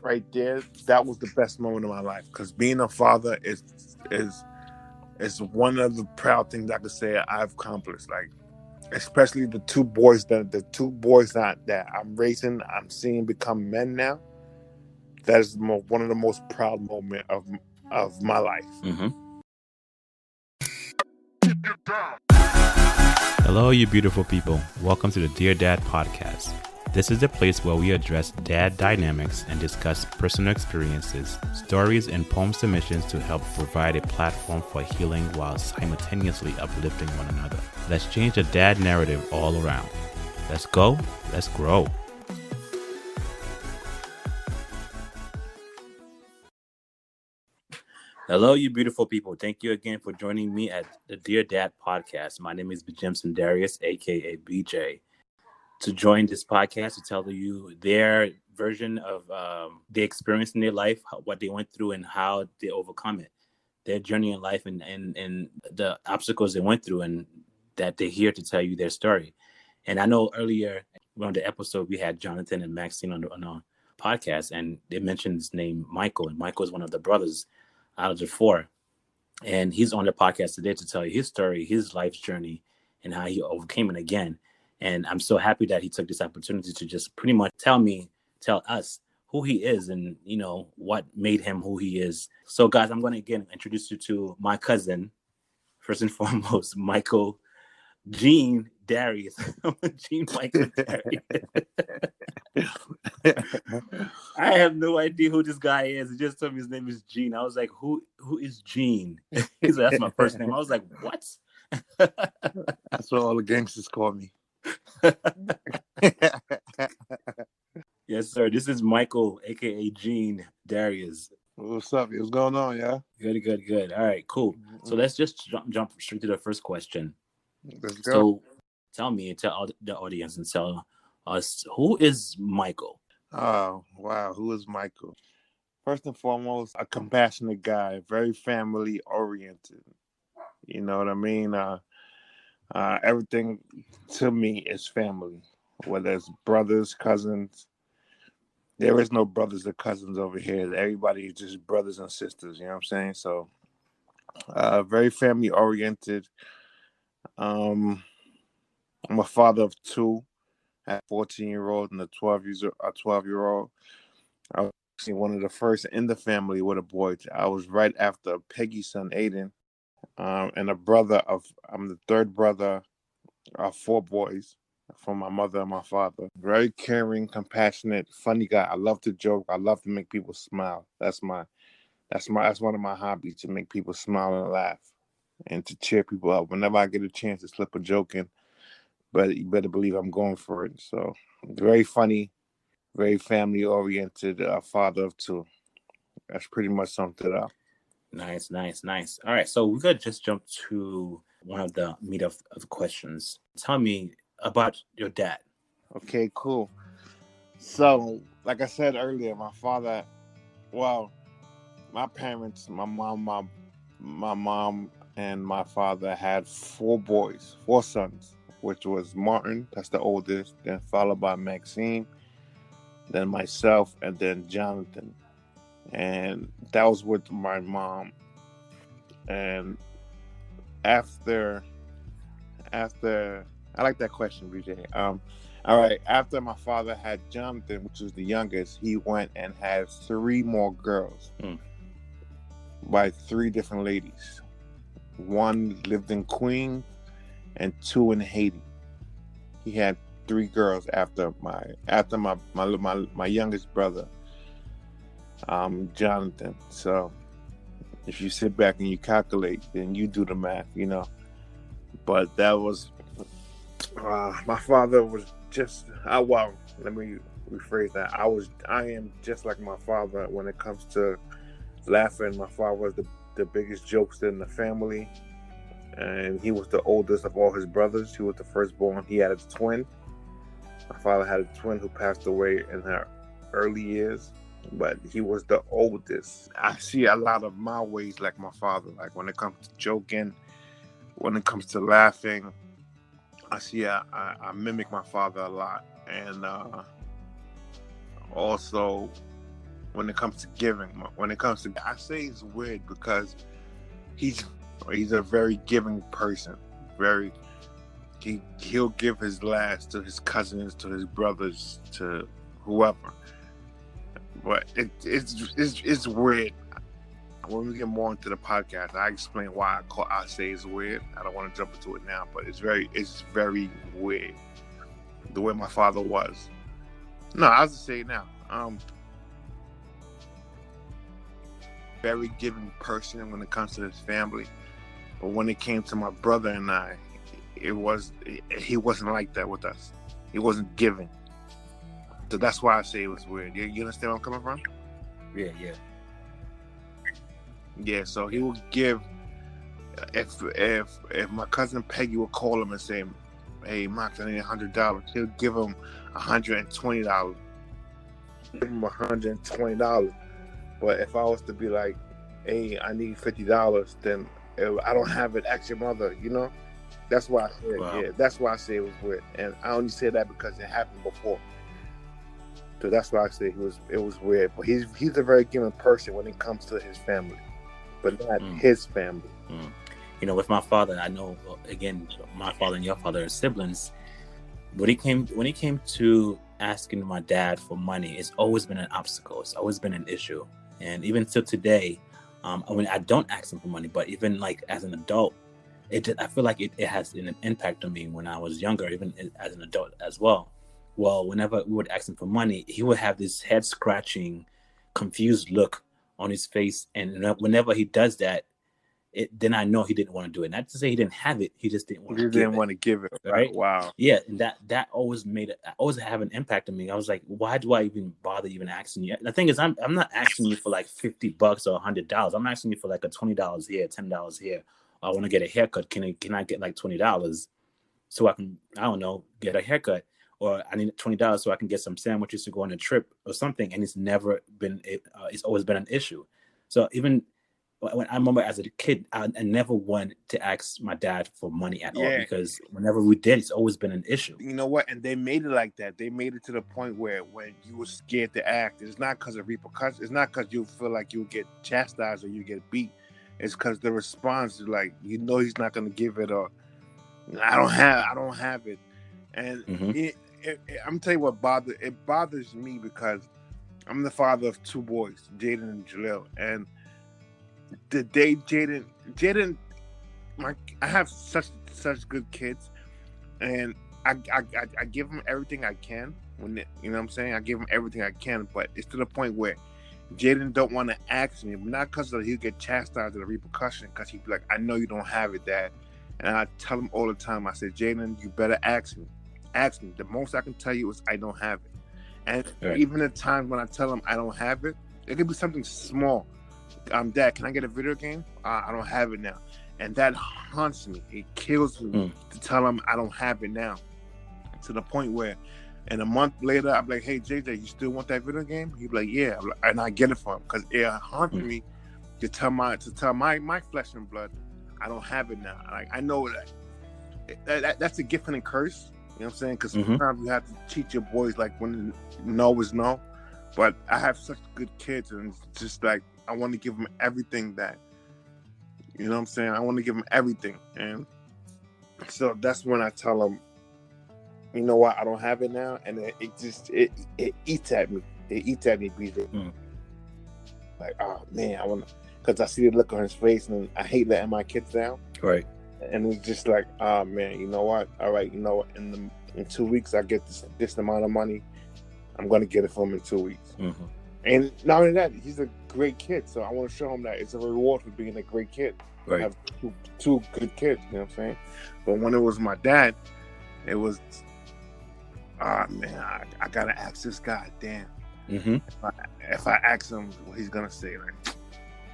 right there, that was the best moment of my life. Because being a father is one of the proud things I could say I've accomplished. Like, especially the two boys that I'm raising, I'm seeing become men now. That is one of the most proud moment of my life. Mm-hmm. Hello, you beautiful people. Welcome to the Dear Dad podcast. This is the place where we address dad dynamics and discuss personal experiences, stories, and poem submissions to help provide a platform for healing while simultaneously uplifting one another. Let's change the dad narrative all around. Let's go. Let's grow. Hello, you beautiful people. Thank you again for joining me at the Dear Dad podcast. My name is Jimson Darius, aka BJ. To join this podcast to tell you their version of the experience in their life, what they went through, and how they overcome it, their journey in life, and the obstacles they went through, and that they're here to tell you their story. And I know earlier on the episode we had Jonathan and Maxine on a podcast, and they mentioned his name Michael, and Michael is one of the brothers out of the four, and he's on the podcast today to tell you his story, his life's journey, and how he overcame it again. And I'm so happy that he took this opportunity to just pretty much tell us who he is and, you know, what made him who he is. So, guys, I'm going to again introduce you to my cousin, first and foremost, Michael Gene Darius. Gene Michael Darius. I have no idea who this guy is. He just told me his name is Gene. I was like, who is Gene? He's like, that's my first name. I was like, what? That's what all the gangsters call me. Yes, sir. This is Michael, aka Gene Darius. What's up? What's going on, yeah? Good. All right, cool. So let's just jump straight to the first question. Let's go. So tell the audience and tell us, who is Michael? Oh, wow. Who is Michael? First and foremost, a compassionate guy, very family oriented. You know what I mean? Everything to me is family, whether it's brothers, cousins. There is no brothers or cousins over here. Everybody is just brothers and sisters. You know what I'm saying? So, very family oriented. I'm a father of two. I have a 14-year-old and a 12-year-old. I was actually one of the first in the family with a boy. I was right after Peggy's son, Aiden. And I'm the third brother of four boys from my mother and my father. Very caring, compassionate, funny guy. I love to joke. I love to make people smile. That's one of my hobbies, to make people smile and laugh and to cheer people up. Whenever I get a chance to slip a joke in, but you better believe I'm going for it. So, very funny, very family oriented, father of two. That's pretty much summed it up. Nice. All right, so we're gonna just jump to one of the meat of the questions. Tell me about your dad. Okay, cool. So, like I said earlier, my parents, my mom and my father had four sons, which was Martin, that's the oldest, then followed by Maxine, then myself, and then Jonathan. And that was with my mom. And after I like that question, BJ. All right, after my father had Jonathan, which was the youngest, he went and had three more girls by three different ladies. One lived in Queens and two in Haiti. He had three girls after my youngest brother, Jonathan. So if you sit back and you calculate, then you do the math, you know. But that was my father was just let me rephrase that. I am just like my father when it comes to laughing. My father was the biggest jokester in the family, and he was the oldest of all his brothers. He was the firstborn. He had a twin. My father had a twin who passed away in her early years, but he was the oldest. I see a lot of my ways like my father. Like when it comes to joking, when it comes to laughing, I mimic my father a lot. And also when it comes to giving. When it comes to, I say it's weird because he's a very giving person. He'll give his last to his cousins, to his brothers, to whoever. But it's weird. When we get more into the podcast, I explain why I say it's weird. I don't want to jump into it now, but it's very weird the way my father was. No, I'll just say it now. Very giving person when it comes to his family, but when it came to my brother and I, he wasn't like that with us. He wasn't giving. So that's why I say it was weird. You understand where I'm coming from? Yeah. Yeah, so he would give, if my cousin Peggy would call him and say, "Hey, Max, I need $100," he'll give him $120. Give him $120. But if I was to be like, "Hey, I need $50," then I don't have it. Ask your mother. That's why I said, Wow. Yeah, that's why I say it was weird. And I only say that because it happened before. So that's why I say it was weird. But he's a very giving person when it comes to his family, but not his family. With my father, I know, again, my father and your father are siblings. When he came to asking my dad for money, it's always been an obstacle. It's always been an issue. And even till today, when I don't ask him for money, but even like as an adult, I feel like it has an impact on me when I was younger, even as an adult as well. Well, whenever we would ask him for money, he would have this head scratching, confused look on his face. And whenever he does that, then I know he didn't want to do it. Not to say he didn't have it, he just didn't want to give it. He didn't want to give it, right? Wow. Yeah, and that always always have an impact on me. I was like, why do I even bother asking you? The thing is, I'm not asking you for like $50 or $100. I'm asking you for like a $20 here, $10 here. I want to get a haircut. Can I get like $20 so I can, I don't know, get a haircut? Or I need $20 so I can get some sandwiches to go on a trip or something. And it's never been, it's always been an issue. So even when I remember as a kid, I never wanted to ask my dad for money at all, because whenever we did, it's always been an issue. You know what? And they made it like that. They made it to the point where when you were scared to act, it's not because of repercussions. It's not because you feel like you'll get chastised or you get beat. It's because the response is like, he's not going to give it, or I don't have it. And I'm telling you what bothers me, because I'm the father of two boys, Jaden and Jaleel. And the day Jaden, I have such good kids, and I give them everything I can. When you know what I'm saying, I give them everything I can, but it's to the point where Jaden don't want to ask me, not because he'll get chastised or the repercussion, because he'd be like, "I know you don't have it, Dad." And I tell him all the time, I say, "Jaden, you better ask me. Ask me. The most I can tell you is I don't have it." And even at times when I tell him I don't have it, it could be something small. Dad, can I get a video game? I don't have it now. And that haunts me. It kills me to tell him I don't have it now. To the point where, and a month later, I'm like, "Hey, JJ, you still want that video game?" He'd be like, "Yeah." And I get it for him, because it haunts me to tell my flesh and blood, I don't have it now. Like, I know that's a gift and a curse. You know what I'm saying? Because sometimes you have to teach your boys, like, when no is no. But I have such good kids, and it's just like, I want to give them everything that, you know what I'm saying? I want to give them everything. And so that's when I tell them, "You know what? I don't have it now." And it eats at me. It eats at me, BJ. Like, oh man, I want to, because I see the look on his face, and I hate letting my kids down. Right. And it's just like, oh man, you know what? All right, you know what? In 2 weeks, I get this amount of money. I'm going to get it for him in 2 weeks. And not only that, he's a great kid. So I want to show him that it's a reward for being a great kid. Right. I have two good kids, you know what I'm saying? But when it was my dad, it was, man, I got to ask this guy, damn. If I ask him what he's going to say, like,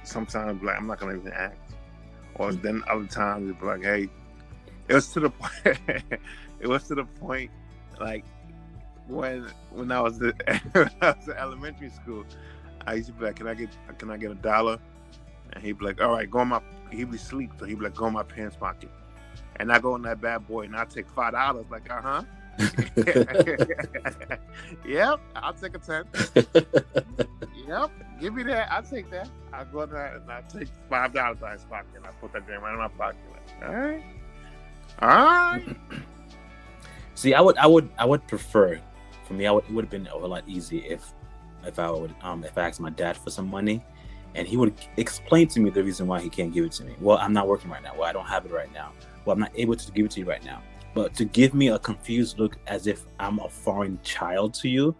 sometimes, like, I'm not going to even ask. Or then other times, it'd be like, hey, it was to the point, like, when I was in elementary school, I used to be like, can I get $1? And he'd be like, all right, he'd be asleep, so he'd be like, go in my pants pocket. And I go in that bad boy, and I take $5, like, yep, I'll take a 10. Yep. give me that. I'll take that. I'll go there and I'll take $5 out of his pocket and I put that thing right in my pocket. Like, all right. All right. See, I would prefer, for me, it would have been a lot easier if I asked my dad for some money, and he would explain to me the reason why he can't give it to me. Well, I'm not working right now. Well, I don't have it right now. Well, I'm not able to give it to you right now. But to give me a confused look as if I'm a foreign child to you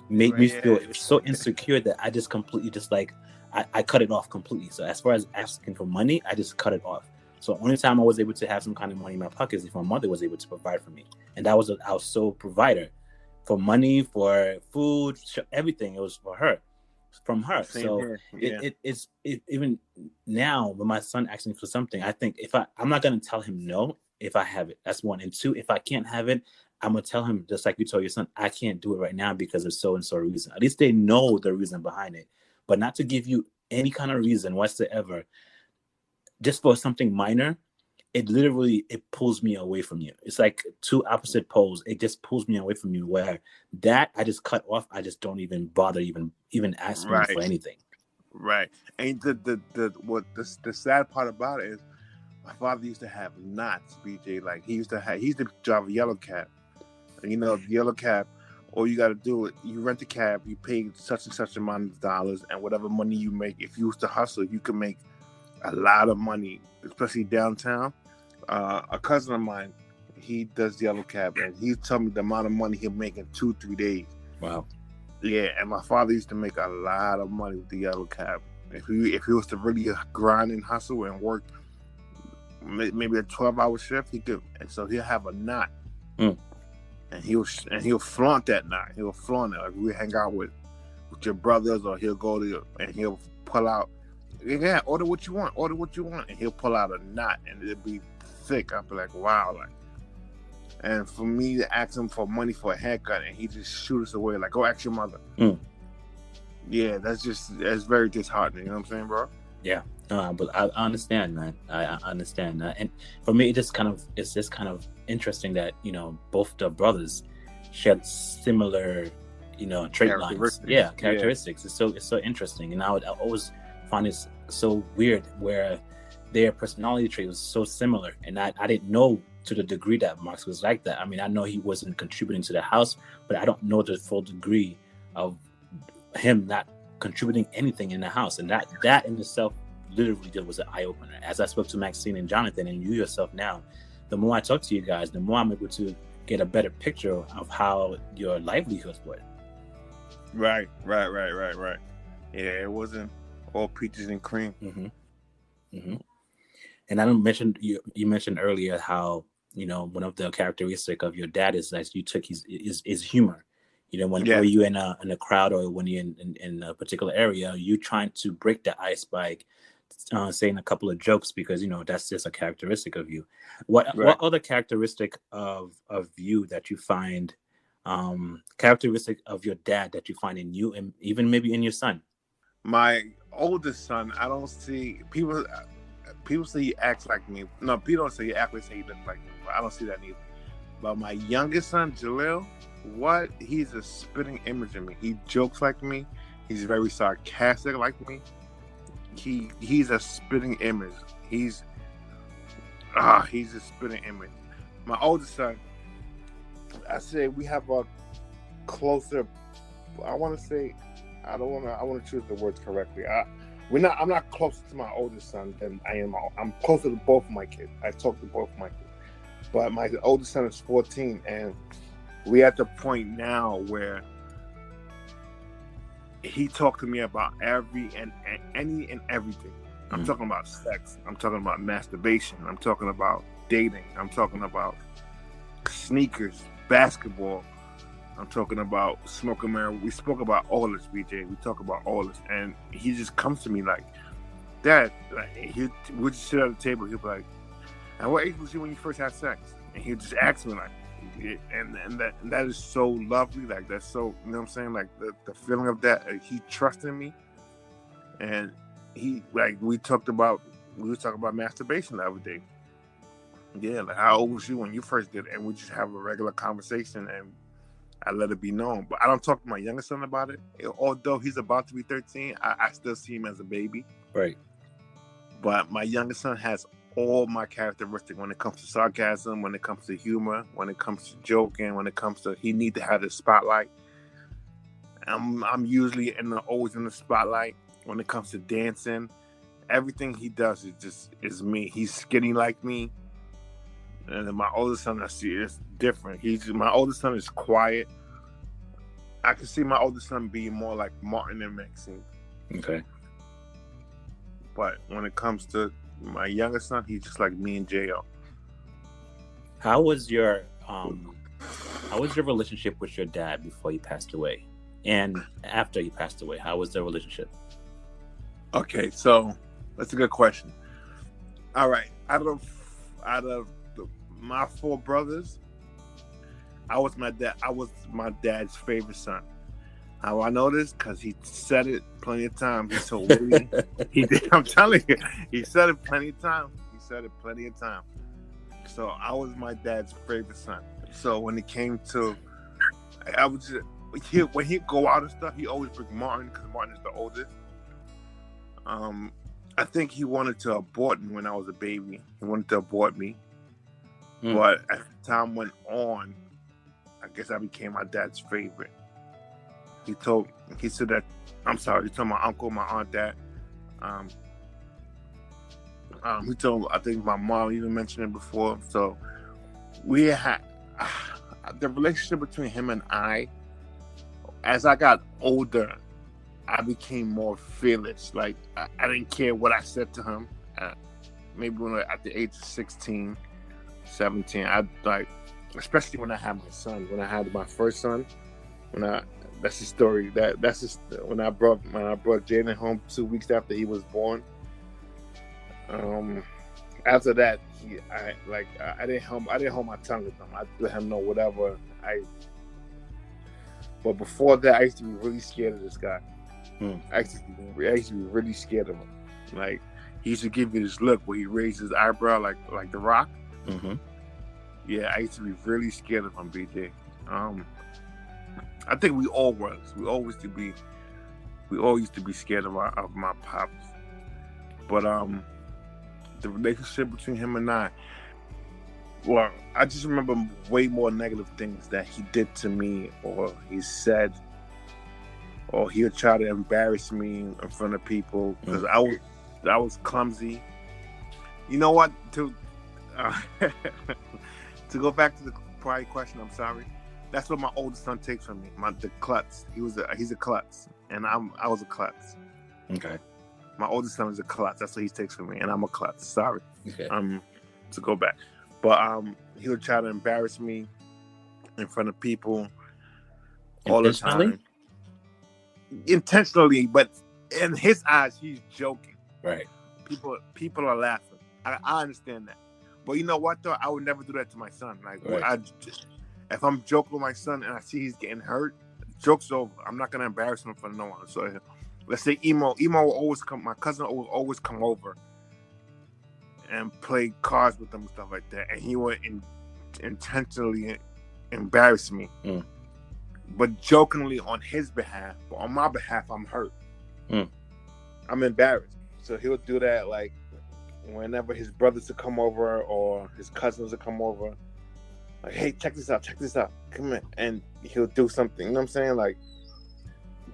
made me feel so insecure that I just completely I cut it off completely. So as far as asking for money, I just cut it off. So the only time I was able to have some kind of money in my pocket is if my mother was able to provide for me. And that was our sole provider for money, for food, everything. It was for her, from her. Same so here. Yeah. It's even now when my son asks me for something, I think I'm not going to tell him no if I have it. That's one. And two, if I can't have it, I'm going to tell him, just like you told your son, I can't do it right now because of so and so reason. At least they know the reason behind it, but not to give you any kind of reason whatsoever, just for something minor. It literally, it pulls me away from you. It's like two opposite poles. It just pulls me away from you, where that I just cut off. I just don't even bother even asking right. for anything. Right. And the sad part about it is my father used to have knots, BJ. Like he used to drive a yellow cab. And the yellow cab, all you got to do is you rent the cab, you pay such and such amount of dollars, and whatever money you make, if you was to hustle, you can make a lot of money, especially downtown. A cousin of mine, he does the yellow cab, and he told me the amount of money he'll make in 2-3 days. Wow. Yeah, and my father used to make a lot of money with the yellow cab. If he was to really grind and hustle and work maybe a 12-hour shift, he could. And so he'll have a knot, and he'll flaunt that knot. He'll flaunt it. Like we hang out with your brothers, or he'll go to and he'll pull out. Yeah, order what you want, and he'll pull out a knot, and it'll be thick. I'll be like, wow, like. And for me to ask him for money for a haircut, and he just shoot us away, like, go ask your mother. Yeah, that's very disheartening. You know what I'm saying, bro? Yeah, but I understand, man. I understand, and for me, it's just kind of interesting that both the brothers shared similar, trait lines. Yeah, characteristics. Yeah. It's so interesting, and I always find it so weird where their personality trait was so similar, and I didn't know to the degree that Marx was like that. I mean, I know he wasn't contributing to the house, but I don't know the full degree of him not contributing anything in the house, and that in itself literally was an eye opener. As I spoke to Maxine and Jonathan, and you yourself now, the more I talk to you guys, the more I'm able to get a better picture of how your livelihoods were. Right. Yeah, it wasn't all peaches and cream. And I mentioned you mentioned earlier how one of the characteristics of your dad is that you took his humor. When you're in a crowd, or when you're in a particular area, you trying to break the ice by saying a couple of jokes, because that's just a characteristic of you. What other characteristic of you that you find characteristic of your dad that you find in you, and even maybe in your son? My oldest son, I don't see people. People say he acts like me. No, people don't say he acts like he looks like me. But I don't see that either. But my youngest son, Jalil, he's a spitting image of me. He jokes like me. He's very sarcastic like me. He's a spitting image. He's a spitting image. My oldest son, I say we have a closer. I want to choose the words correctly. I'm not closer to my oldest son than I am. I'm closer to both of my kids. I talk to both of my kids. But my oldest son is 14, and we're at the point now where he talked to me about any and everything. I'm talking about sex. I'm talking about masturbation. I'm talking about dating. I'm talking about sneakers, basketball. I'm talking about smoking marijuana. We spoke about all this, BJ. We talk about all this, and he just comes to me like, Dad, we'll just sit at the table. He'll be like, and what age was you when you first had sex? And he'll just ask me like, and that is so lovely. Like, that's so, you know what I'm saying? Like the feeling of that, he trusted me, and he, like, we were talking about masturbation the other day. Yeah, like, how old was you when you first did it? And we just have a regular conversation, and I let it be known. But I don't talk to my youngest son about it. Although he's about to be 13, I still see him as a baby. Right. But my youngest son has all my characteristics when it comes to sarcasm, when it comes to humor, when it comes to joking, when it comes to he need to have the spotlight. I'm usually always in the spotlight when it comes to dancing. Everything he does is me. He's skinny like me. And then my oldest son, I see it's different. My oldest son is quiet. I can see my oldest son being more like Martin and Maxine. Okay. But when it comes to my youngest son, he's just like me and Jo. How was your relationship with your dad before he passed away, and after he passed away? How was the relationship? Okay, so that's a good question. All right, out of my four brothers, I was my dad's favorite son. How I know this? Because he said it plenty of times. He told Willie. He did. I'm telling you, he said it plenty of times. So I was my dad's favorite son. So when it came to, I was just, when he'd go out and stuff, he always bring Martin because Martin is the oldest. I think he wanted to abort me when I was a baby. He wanted to abort me. But as time went on, I guess I became my dad's favorite. He told my uncle, my aunt that. He told, I think my mom even mentioned it before. So we had the relationship between him and I. As I got older, I became more fearless. Like I didn't care what I said to him. Maybe at the age of 16, 17, I like, especially when I had my son. When I had my first son, that's the story. That's just when I brought Jaden home 2 weeks after he was born. After that, I didn't hold my tongue with him. I let him know whatever. But before that, I used to be really scared of this guy. I used to be really scared of him. Like he used to give me this look where he raised his eyebrow like The Rock. Mm-hmm. Yeah, I used to be really scared of him, BJ. I think we all was. We all used to be scared of my pops. But the relationship between him and I, well, I just remember way more negative things that he did to me, or he said, or he would try to embarrass me in front of people because I was clumsy. You know what? To go back to the prior question, I'm sorry. That's what my oldest son takes from me. The klutz. He's a klutz, and I was a klutz. Okay. My oldest son is a klutz. That's what he takes from me, and I'm a klutz. Sorry. Okay. To go back, but he would try to embarrass me in front of people all the time. Intentionally, but in his eyes, he's joking. Right. People are laughing. I understand that, but you know what though? I would never do that to my son. Like right. If I'm joking with my son and I see he's getting hurt, joke's over. I'm not gonna embarrass him in front of no one. So let's say Emo will always come. My cousin will always come over and play cards with them and stuff like that, and he would intentionally embarrass me, but jokingly on his behalf. But on my behalf, I'm hurt. I'm embarrassed. So he'll do that like whenever his brothers would come over or his cousins would come over. Like, hey, check this out, come in. And he'll do something, you know what I'm saying? Like,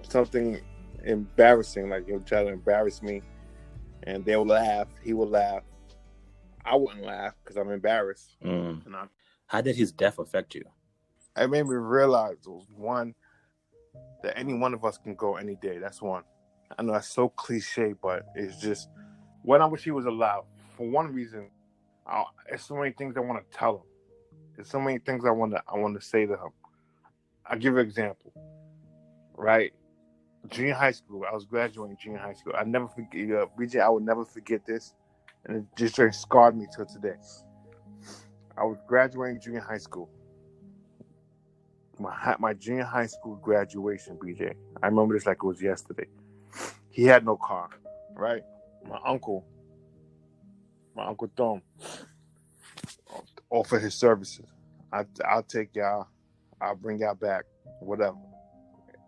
something embarrassing. Like, he'll try to embarrass me. And they'll laugh. He will laugh. I wouldn't laugh because I'm embarrassed. How did his death affect you? It made me realize, one, that any one of us can go any day. That's one. I know that's so cliche, but it's just, when I wish he was alive, for one reason, there's so many things I want to tell him. There's so many things I want to say to him. I'll give you an example. Right? Junior high school. I was graduating junior high school. I never forget, BJ, I would never forget this. And it just scarred me till today. I was graduating junior high school. My junior high school graduation, BJ. I remember this like it was yesterday. He had no car, right? My uncle Tom, offered his services. I'll take y'all. I'll bring y'all back. whatever.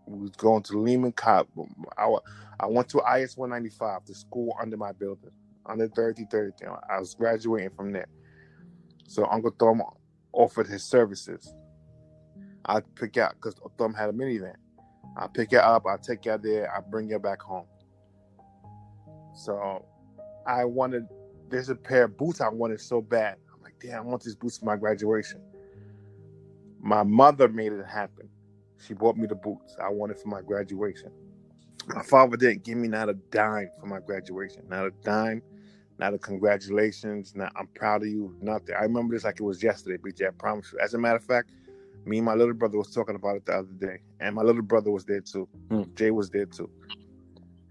We was going to Lehman Cop. I went to IS 195, the school under my building, under 3030. I was graduating from there. So Uncle Thumb offered his services. I'd pick out, because Thumb had a minivan. I'll pick you up, I'll take you out there, I'll bring you back home. So there's a pair of boots I wanted so bad. I'm like, damn, I want these boots for my graduation. My mother made it happen. She bought me the boots I wanted for my graduation. My father didn't give me not a dime for my graduation. Not a dime, not a congratulations, not I'm proud of you, nothing. I remember this like it was yesterday, BJ, I promise you. As a matter of fact, me and my little brother was talking about it the other day. And my little brother was there too. Jay was there too.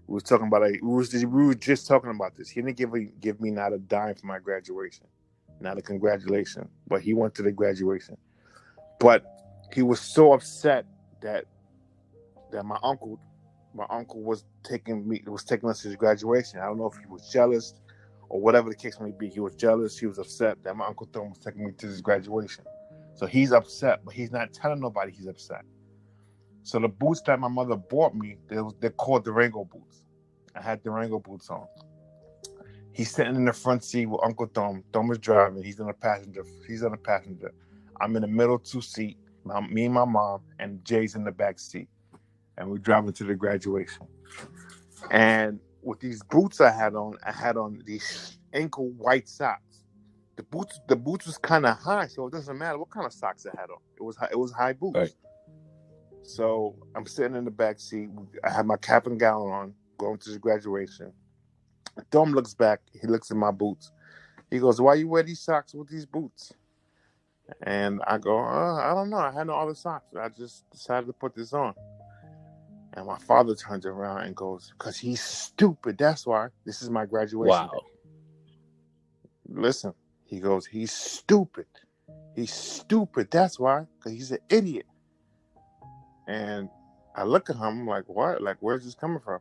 We was talking about it. We were just talking about this. He didn't give me not a dime for my graduation. Not a congratulation. But he went to the graduation. But he was so upset that my uncle was taking us to his graduation. I don't know if he was jealous or whatever the case may be. He was jealous. He was upset that my Uncle Thumb was taking me to his graduation. So he's upset, but he's not telling nobody he's upset. So the boots that my mother bought me, they're called Durango boots. I had Durango boots on. He's sitting in the front seat with Uncle Thumb. Thumb is driving. He's on the passenger. I'm in the middle two seat. Me and my mom, and Jay's in the back seat. And we're driving to the graduation. And with these boots I had on these ankle white socks. The boots was kind of high, so it doesn't matter what kind of socks I had on. It was high boots. Right. So I'm sitting in the back seat. I have my cap and gown on, going to the graduation. Dom looks back. He looks at my boots. He goes, "Why you wear these socks with these boots?" And I go, "I don't know. I had no other socks. I just decided to put this on." And my father turns around and goes, "Because he's stupid. That's why. This is my graduation Wow. day." Listen, he goes, "He's stupid. He's stupid. That's why. Because he's an idiot." And I look at him, I'm like, "What? Like, where's this coming from?"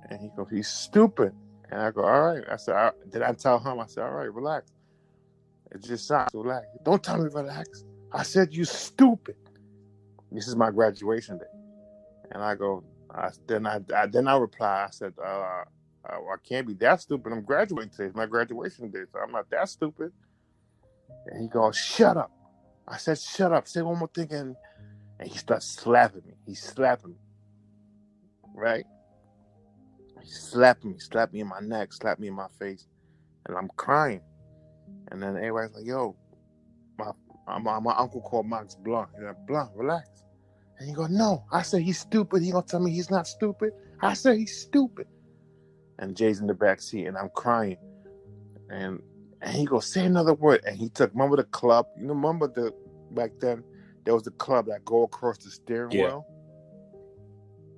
And he goes, "He's stupid." And I go, "All right." I said, did I tell him? I said, "All right, relax. It's just socks. Relax. Don't tell me relax. I said, you stupid. This is my graduation day." And I go, then I reply, I said, I can't be that stupid. I'm graduating today. It's my graduation day, so I'm not that stupid. And he goes, "Shut up." I said, "Shut up. Say one more thing." And he starts slapping me. He's slapping me. Right? He's slapping me in my neck, slapped me in my face. And I'm crying. And then everybody's like, "Yo, my uncle called Max Blunt." He's like, "Blunt, relax." And he goes, "No." I said, "He's stupid." He gonna tell me he's not stupid? I said, "He's stupid." And Jay's in the back seat, and I'm crying. And he goes, "Say another word." And he remember the club? Remember back then, there was the club that go across the steering wheel?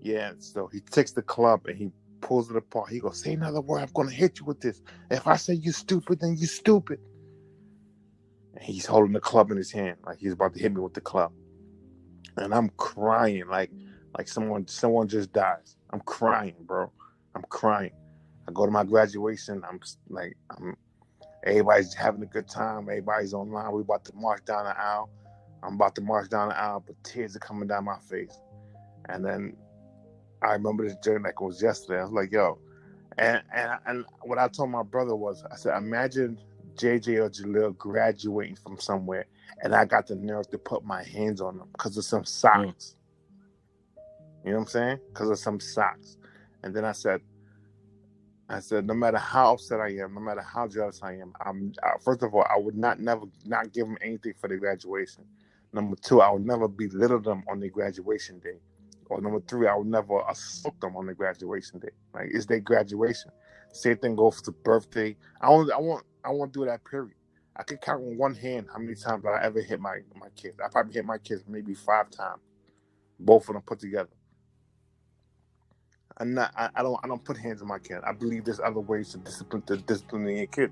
Yeah, so he takes the club and he pulls it apart. He goes, "Say another word, I'm going to hit you with this. If I say you stupid, then you stupid." And he's holding the club in his hand, like he's about to hit me with the club. And I'm crying like someone just dies. I'm crying, bro. I'm crying. I go to my graduation. Everybody's having a good time. Everybody's online. We're about to march down the aisle. I'm about to march down the aisle, but tears are coming down my face. And then I remember this journey like it was yesterday. I was like, "Yo," and what I told my brother was, I said, "Imagine JJ or Jaleel graduating from somewhere, and I got the nerve to put my hands on them because of some socks." You know what I'm saying? Because of some socks. And then I said, no matter how upset I am, no matter how jealous I am, first of all, I would never give them anything for their graduation. Number two, I would never belittle them on their graduation day. Or number three, I would never assault them on their graduation day. Like, it's their graduation. Same thing goes for the birthday. I won't do that, period. I can count on one hand how many times I ever hit my kids. I probably hit my kids maybe 5 times. Both of them put together. I don't put hands on my kid. I believe there's other ways to discipline your kid.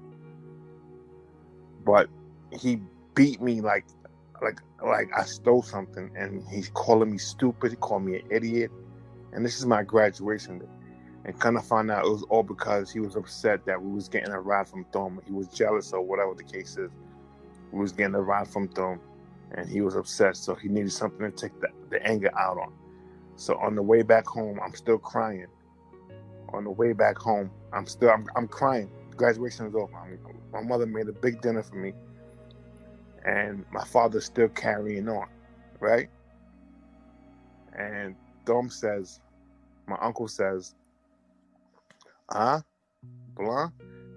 But he beat me like I stole something, and he's calling me stupid. He called me an idiot, and this is my graduation day. And kind of found out it was all because he was upset that we was getting a ride from Thom. He was jealous or whatever the case is. We was getting a ride from Thom, and he was upset, so he needed something to take the anger out on. So on the way back home, I'm still crying. On the way back home, I'm crying. Graduation is over. My mother made a big dinner for me, and my father's still carrying on, right? And my uncle says, Blanc,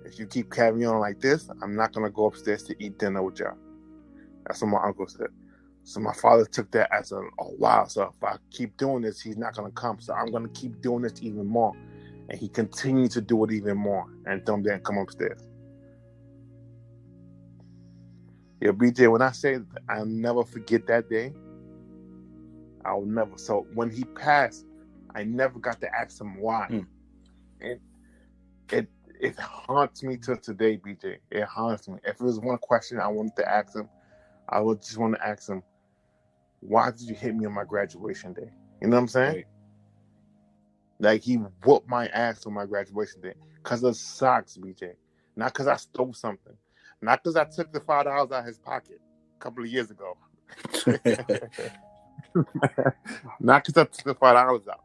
if you keep carrying on like this, I'm not going to go upstairs to eat dinner with y'all. That's what my uncle said. So my father took that as oh wow, so if I keep doing this, he's not going to come. So I'm going to keep doing this even more. And he continued to do it even more. And Tom didn't come upstairs. Yeah, BJ, when I say I'll never forget that day, I'll never. So when he passed, I never got to ask him why. And it haunts me till today, BJ. It haunts me. If it was one question I wanted to ask him, I would just want to ask him, why did you hit me on my graduation day? You know what I'm saying? Right. Like, he whooped my ass on my graduation day because of socks, BJ. Not because I stole something. Not because I took the $5 out of his pocket a couple of years ago. Not because I took the $5 out.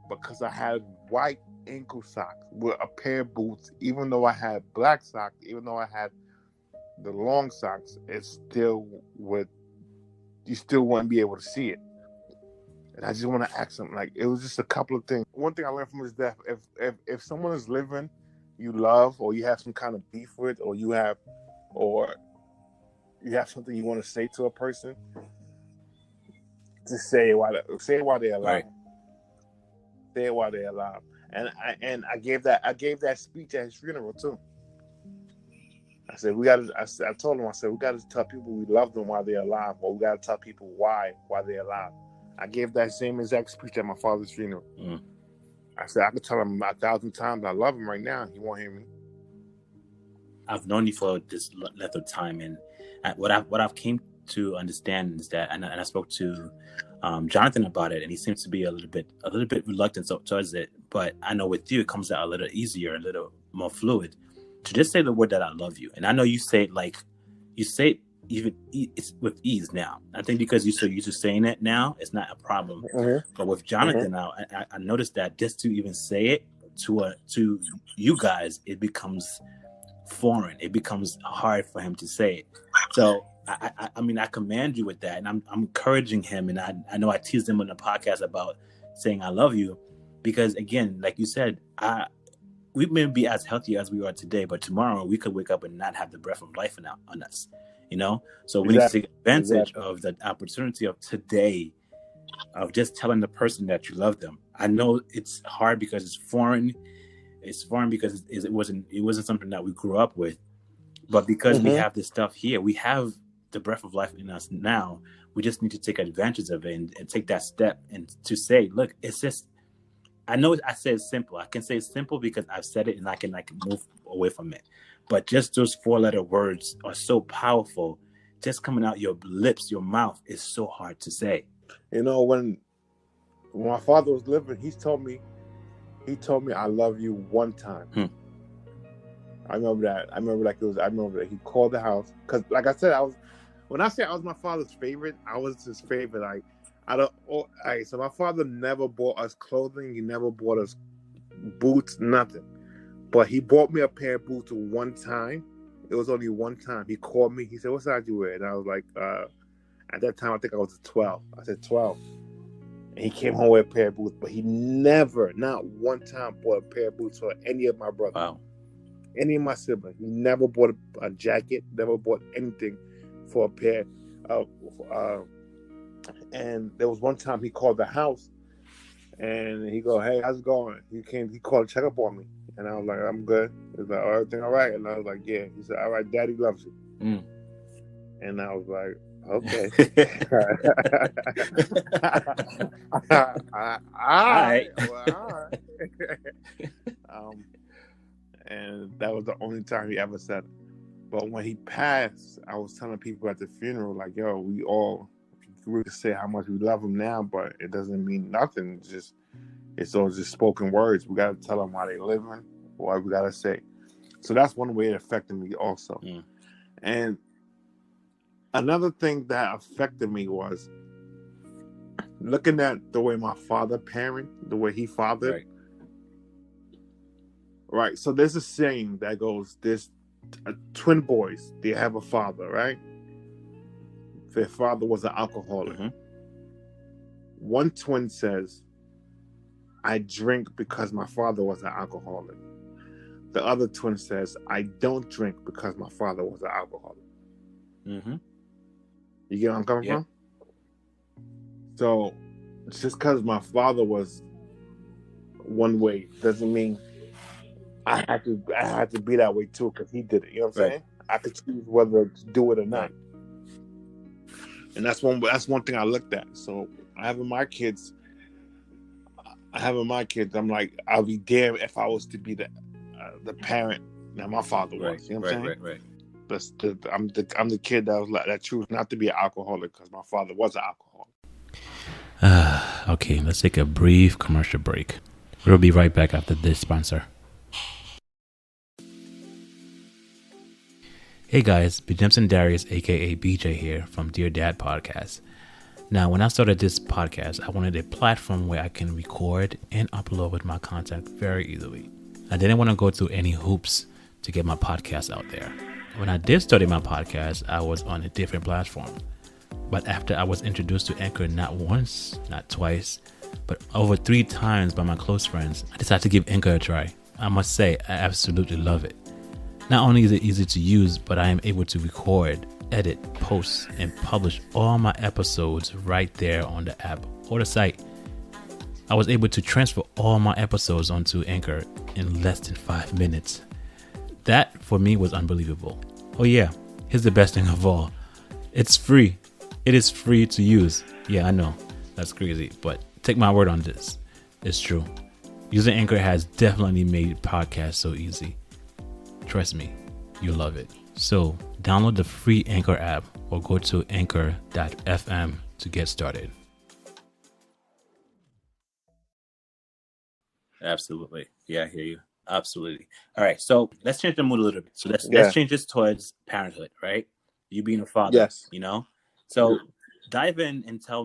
Because I had white ankle socks with a pair of boots. Even though I had black socks, even though I had the long socks, you still wouldn't be able to see it. And I just want to ask him, like, it was just a couple of things. One thing I learned from his death, if someone is living you love, or you have some kind of beef with, or you have something you want to say to a person, just say it while they're alive. Right. Say it while they're alive. And I gave that speech at his funeral too. I said I told him, we gotta tell people we love them while they're alive, or we gotta tell people why while they're alive. I gave that same exact speech at my father's funeral. I said I could tell him 1,000 times I love him right now. He won't hear me. I've known you for this length of time, and what I've came to understand is that, and I spoke to Jonathan about it, and he seems to be a little bit reluctant towards it. But I know with you, it comes out a little easier, a little more fluid, to just say the word that I love you. And I know you say it even it's with ease now. I think because you're so used to saying it now, it's not a problem. But with Jonathan now, I noticed that just to even say it to you guys, it becomes foreign. It becomes hard for him to say it. So I mean, I commend you with that, and I'm encouraging him. And I know I teased him on the podcast about saying I love you, because again, like you said, we may be as healthy as we are today, but tomorrow we could wake up and not have the breath of life on us. You know, so we need to take advantage of the opportunity of today, of just telling the person that you love them. I know it's hard because it's foreign. It's foreign because it wasn't something that we grew up with. But because we have this stuff here, we have the breath of life in us now. We just need to take advantage of it and take that step and to say, look, it's just, I know I said it's simple. I can say it's simple because I've said it and I can move away from it. But just those 4-letter words are so powerful. Just coming out your lips, your mouth is so hard to say. You know, when my father was living, he told me I love you one time. I remember that. I remember that he called the house, because, like I said, when I say I was my father's favorite, I was his favorite. So my father never bought us clothing. He never bought us boots, nothing. But he bought me a pair of boots one time. It was only one time. He called me. He said, "What size you wear?" And I was like, at that time, I think I was a 12. I said 12. And he came home with a pair of boots, but he never, not one time, bought a pair of boots for any of my brothers. Wow. Any of my siblings. He never bought a jacket, never bought anything for a pair of. And there was one time he called the house, and he go, "Hey, how's it going?" He called to check up on me, and I was like, "I'm good." He's like, "Everything all right?" And I was like, "Yeah." He said, "All right, Daddy loves you." And I was like, "Okay." All right. And that was the only time he ever said it. But when he passed, I was telling people at the funeral, like, yo, we could say how much we love him now, but it doesn't mean nothing. It's all just spoken words. We got to tell them why they living, what we got to say. So that's one way it affected me also. And Another thing that affected me was looking at the way my father parented, the way he fathered. Right. Right. So there's a saying that goes, "There's twin boys. They have a father, right? Their father was an alcoholic. Mm-hmm. One twin says, I drink because my father was an alcoholic. The other twin says, I don't drink because my father was an alcoholic." Mm-hmm. You get where I'm coming Yep. from? So just because my father was one way doesn't mean I had to be that way too, because he did it. You know what I'm Right. saying? I could choose whether to do it or not. Right. And that's one thing I looked at. So having my kids, I'm like, I'll be damned if I was to be the parent that my father was. Right. You know what I'm Right. saying? Right. I'm the kid that chose not to be an alcoholic because my father was an alcoholic. Okay, let's take a brief commercial break. We'll be right back after this sponsor. Hey guys, Bjimson Darius, aka BJ here from Dear Dad Podcast. Now, when I started this podcast, I wanted a platform where I can record and upload with my content very easily. I didn't want to go through any hoops to get my podcast out there. When I did start my podcast, I was on a different platform. But after I was introduced to Anchor not once, not twice, but over 3 times by my close friends, I decided to give Anchor a try. I must say, I absolutely love it. Not only is it easy to use, but I am able to record, edit, post, and publish all my episodes right there on the app or the site. I was able to transfer all my episodes onto Anchor in less than 5 minutes. That, for me, was unbelievable. Oh yeah, here's the best thing of all. It's free. It is free to use. Yeah, I know. That's crazy, but take my word on this. It's true. Using Anchor has definitely made podcasts so easy. Trust me, you'll love it. So, download the free Anchor app or go to anchor.fm to get started. Absolutely. Yeah, I hear you. Absolutely. All right, so let's change the mood a little bit. So let's change this towards parenthood, right? You being a father, Yes. you know? So dive in and tell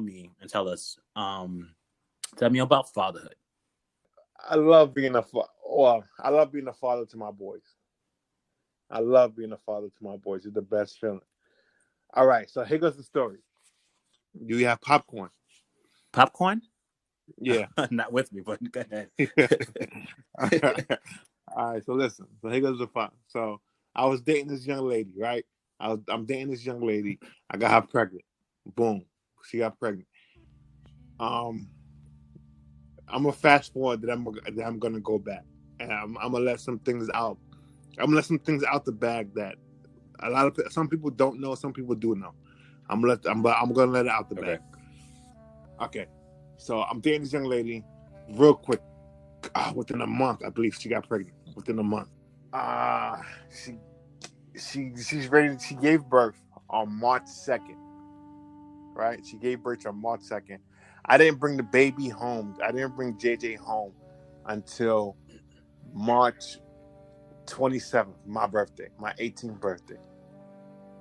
us, tell me about fatherhood. I love being a father to my boys. I love being a father to my boys. It's the best feeling. All right, so here goes the story. Do you have popcorn? Popcorn? Yeah. Not with me, but go ahead. All right, so listen. So here goes the fun. So I was dating this young lady, right? I'm dating this young lady. I got her pregnant. Boom. She got pregnant. I'm gonna fast forward that I'm gonna go back. And I'm gonna let some things out. I'm gonna let some things out the bag that some people don't know, some people do know. I'm gonna let it out the bag. Okay. So I'm dating this young lady, real quick. Within a month, I believe she got pregnant. Within a month. She's ready. She gave birth on March 2nd. Right? She gave birth on March 2nd. I didn't bring the baby home. I didn't bring JJ home until March 27th, my birthday, my 18th birthday.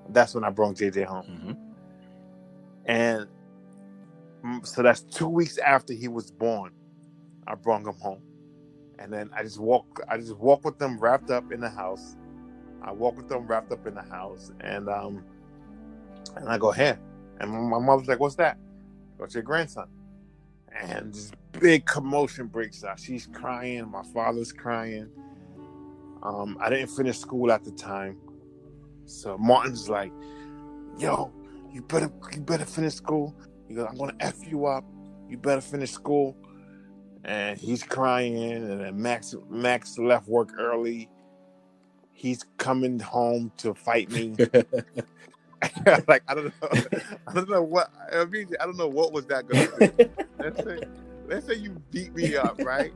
That's when I brought JJ home. Mm-hmm. And so that's 2 weeks after he was born, I brought him home. And then I just walk with them wrapped up in the house. And I go, here. And my mother's like, what's that? What's your grandson? And this big commotion breaks out. She's crying. My father's crying. I didn't finish school at the time. So Martin's like, yo, you better finish school. He goes, I'm gonna F you up. You better finish school. And he's crying. And then Max left work early. He's coming home to fight me. Like I don't know what was that gonna do. Let's say you beat me up, right?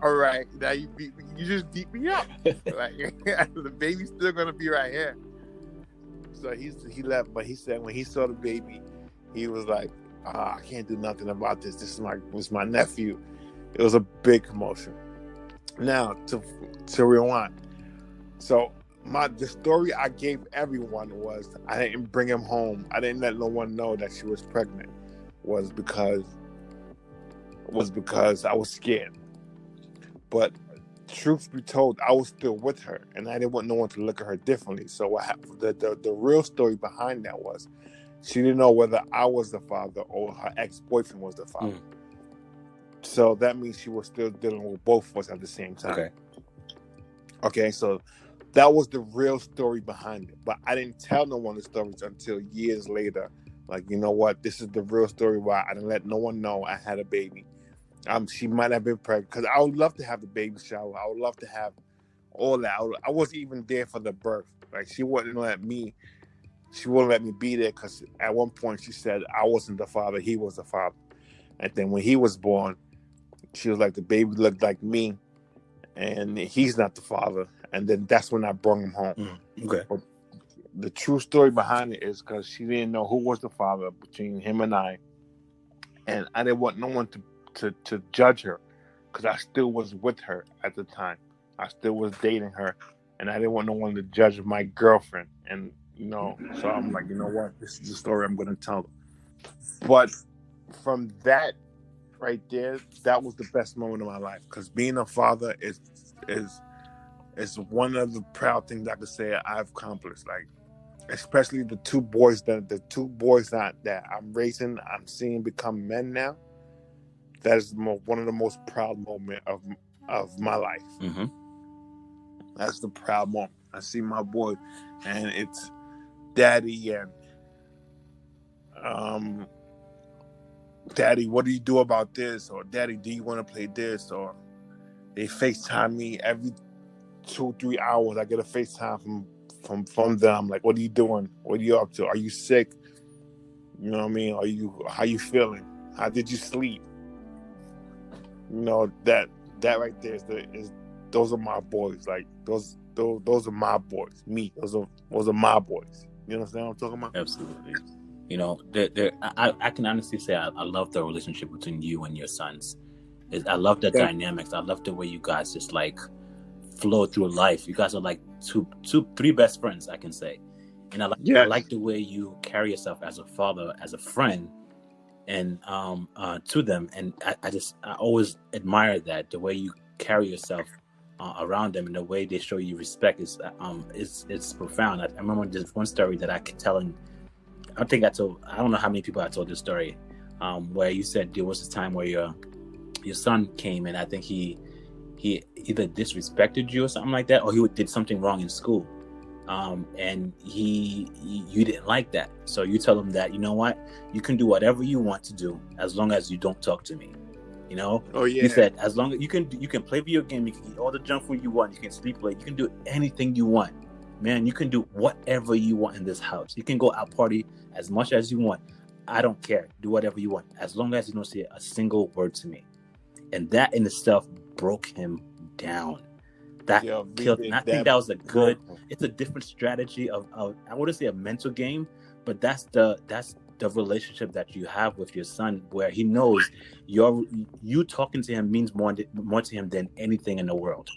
All right, now you just beat me up. Like the baby's still gonna be right here. So he left, but he said when he saw the baby, he was like, I can't do nothing about this. This is my nephew. It was a big commotion. Now to rewind. So the story I gave everyone was I didn't bring him home. I didn't let no one know that she was pregnant. Was because I was scared. But truth be told, I was still with her, and I didn't want no one to look at her differently. So what happened? The real story behind that was she didn't know whether I was the father or her ex-boyfriend was the father. So that means she was still dealing with both of us at the same time. Okay, so that was the real story behind it. But I didn't tell no one the stories until years later. Like, you know what? This is the real story why I didn't let no one know I had a baby. She might have been pregnant because I would love to have the baby shower. I would love to have all that. I wasn't even there for the birth. Like she wouldn't let me be there because at one point she said I wasn't the father, he was the father. And then when he was born, she was like, the baby looked like me, and he's not the father. And then that's when I brought him home. Okay. But the true story behind it is because she didn't know who was the father between him and I didn't want no one to judge her because I still was with her at the time. I still was dating her, and I didn't want no one to judge my girlfriend. And so I'm like, you know what? This is the story I'm going to tell. But from that right there, that was the best moment of my life because being a father is one of the proud things I could say I've accomplished. Like, especially the two boys that I'm raising, I'm seeing become men now. That is one of the most proud moments of my life. Mm-hmm. That's the proud moment. I see my boy, and it's daddy and daddy, what do you do about this? Or daddy, do you want to play this? Or they FaceTime me every 2-3 hours. I get a FaceTime from them. Like, what are you doing? What are you up to? Are you sick? You know what I mean? How you feeling? How did you sleep? That right there is those are my boys. Like those are my boys. Me. Those are my boys. You understand what I'm talking about? Absolutely. I can honestly say I love the relationship between you and your sons. I love the dynamics. I love the way you guys just like flow through life. You guys are like three best friends, I can say. And I like the way you carry yourself as a father, as a friend, and to them. And I always admire that, the way you carry yourself around them and the way they show you respect is profound. I remember this one story that I kept telling. I don't know how many people I told this story, where you said there was a time where your son came and I think he either disrespected you or something like that, or he did something wrong in school, and you didn't like that. So you tell him that, you know what, you can do whatever you want to do as long as you don't talk to me. Oh yeah. You said as long as you can play video game, you can eat all the junk food you want, you can sleep late, you can do anything you want. Man, you can do whatever you want in this house. You can go out party as much as you want. I don't care. Do whatever you want as long as you don't say a single word to me. And that in itself broke him down. That killed him. I think that was it's a different strategy of I wouldn't say a mental game, but that's the relationship that you have with your son, where he knows you talking to him means more to him than anything in the world.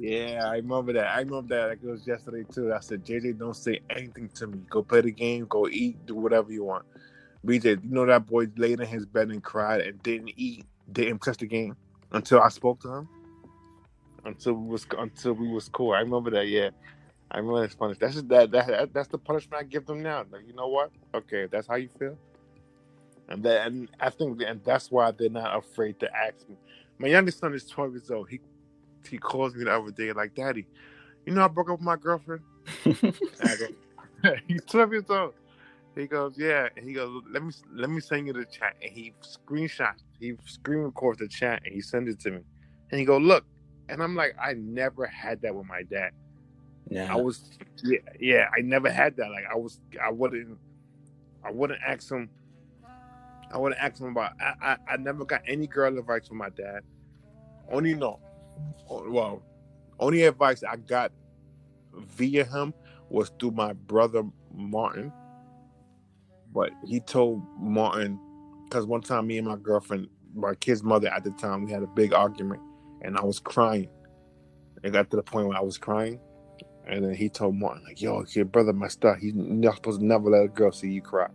Yeah, I remember that. Like it was yesterday too. I said, JJ, don't say anything to me. Go play the game, go eat, do whatever you want. BJ, that boy laid in his bed and cried and didn't eat, didn't touch the game until I spoke to him. Until we was cool. I remember that. Yeah, I remember that's funny. That's just that's the punishment I give them now. Like, you know what? Okay, that's how you feel. And I think that's why they're not afraid to ask me. My youngest son is 12 years old. He calls me the other day like, Daddy, I broke up with my girlfriend. I go, he's 12 years old. He goes, yeah. And he goes, let me send you the chat. And he screen records the chat and he sends it to me. And he go, look. And I'm like, I never had that with my dad. Yeah. I never had that. Like I wouldn't ask him. I wouldn't ask him about. I never got any girl advice from my dad. Only advice I got via him was through my brother Martin. But he told Martin, because one time me and my girlfriend, my kid's mother at the time, we had a big argument, and I was crying. It got to the point where I was crying, And then he told Martin, like, yo, your brother messed up. He's not supposed to never let a girl see you cry.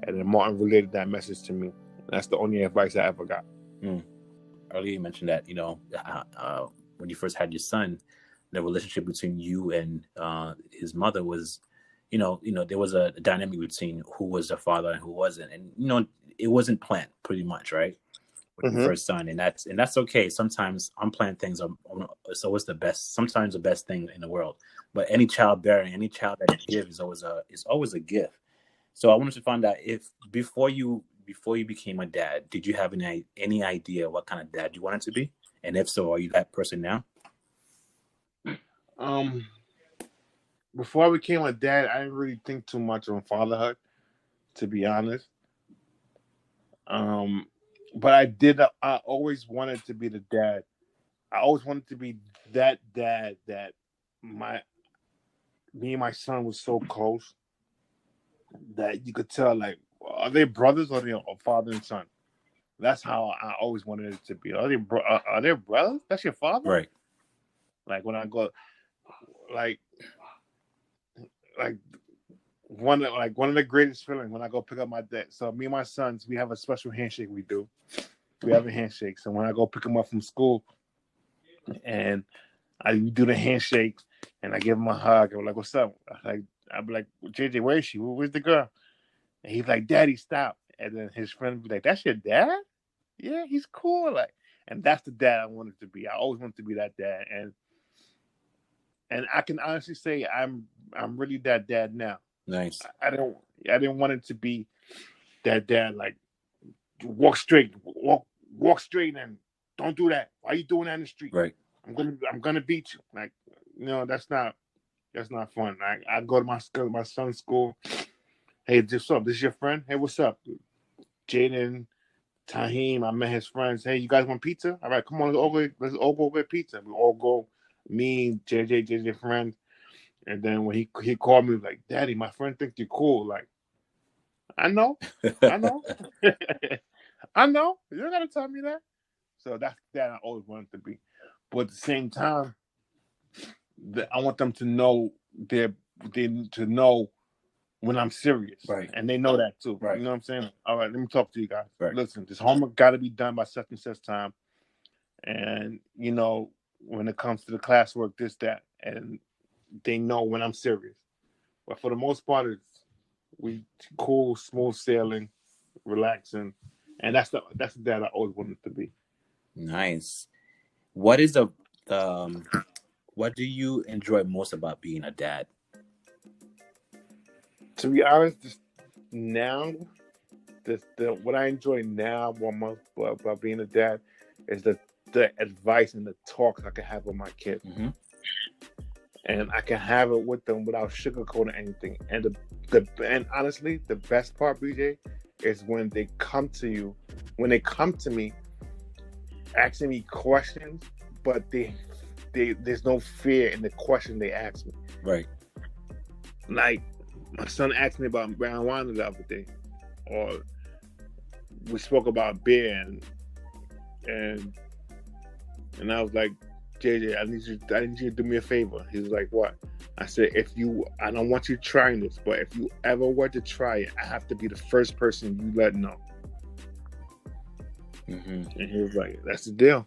And then Martin related that message to me. That's the only advice I ever got. Earlier you mentioned that, when you first had your son, the relationship between you and his mother was, there was a dynamic between who was the father and who wasn't. And, it wasn't planned pretty much, right? With your first son. And that's okay. Sometimes unplanned things are always the best, sometimes the best thing in the world. But any child bearing, any child that you give is always a gift. So I wanted to find out if before you became a dad, did you have any idea what kind of dad you wanted to be? And if so, are you that person now? Before I became a dad, I didn't really think too much on fatherhood, to be honest. But I always wanted to be the dad. I always wanted to be that dad that me and my son was so close that you could tell, like, are they brothers or are they a father and son? That's how I always wanted it to be. Are they brothers? That's your father? Right. Like when I go, like one of the greatest feelings when I go pick up my dad. So me and my sons, we have a special handshake we do. We have a handshake. So when I go pick him up from school and I do the handshake and I give him a hug, I'm like, what's up? I'll be like, JJ, where is she? Where's the girl? And he's like, Daddy, stop. And then his friend would be like, that's your dad? Yeah, he's cool. Like, and that's the dad I wanted to be. I always wanted to be that dad. And I can honestly say I'm really that dad now. Nice. I didn't want it to be that dad, like, walk straight and don't do that. Why are you doing that in the street? Right. I'm gonna beat you. Like, that's not fun. I go to my son's school. Hey, what's up? This is your friend? Hey, what's up? Jaden, Tahim, I met his friends. Hey, you guys want pizza? All right, come on, let's all go get pizza. We all go, me, JJ friend. And then when he called me, like, Daddy, my friend thinks you're cool. Like, I know. I know. You don't gotta tell me that. So that's that I always wanted to be. But at the same time, I want them to know to know when I'm serious. Right. And they know that too. Right. You know what I'm saying? All right, let me talk to you guys. Right. Listen, this homework got to be done by such and such time. And, when it comes to the classwork, this, that. And they know when I'm serious. But for the most part, we cool, smooth sailing, relaxing. And that's the dad I always wanted to be. Nice. What do you enjoy most about being a dad? To be honest, just now, what I enjoy now more about being a dad is the advice and the talks I can have with my kids. Mm-hmm. And I can have it with them without sugarcoating anything. And and honestly, the best part, BJ, is when they come to me asking me questions, but there's no fear in the question they ask me. Right. Like, my son asked me about marijuana the other day, or we spoke about beer, and I was like, JJ, I need you to do me a favor. He was like, what? I said, I don't want you trying this, but if you ever were to try it, I have to be the first person you let know. Mm-hmm. And he was like, that's the deal.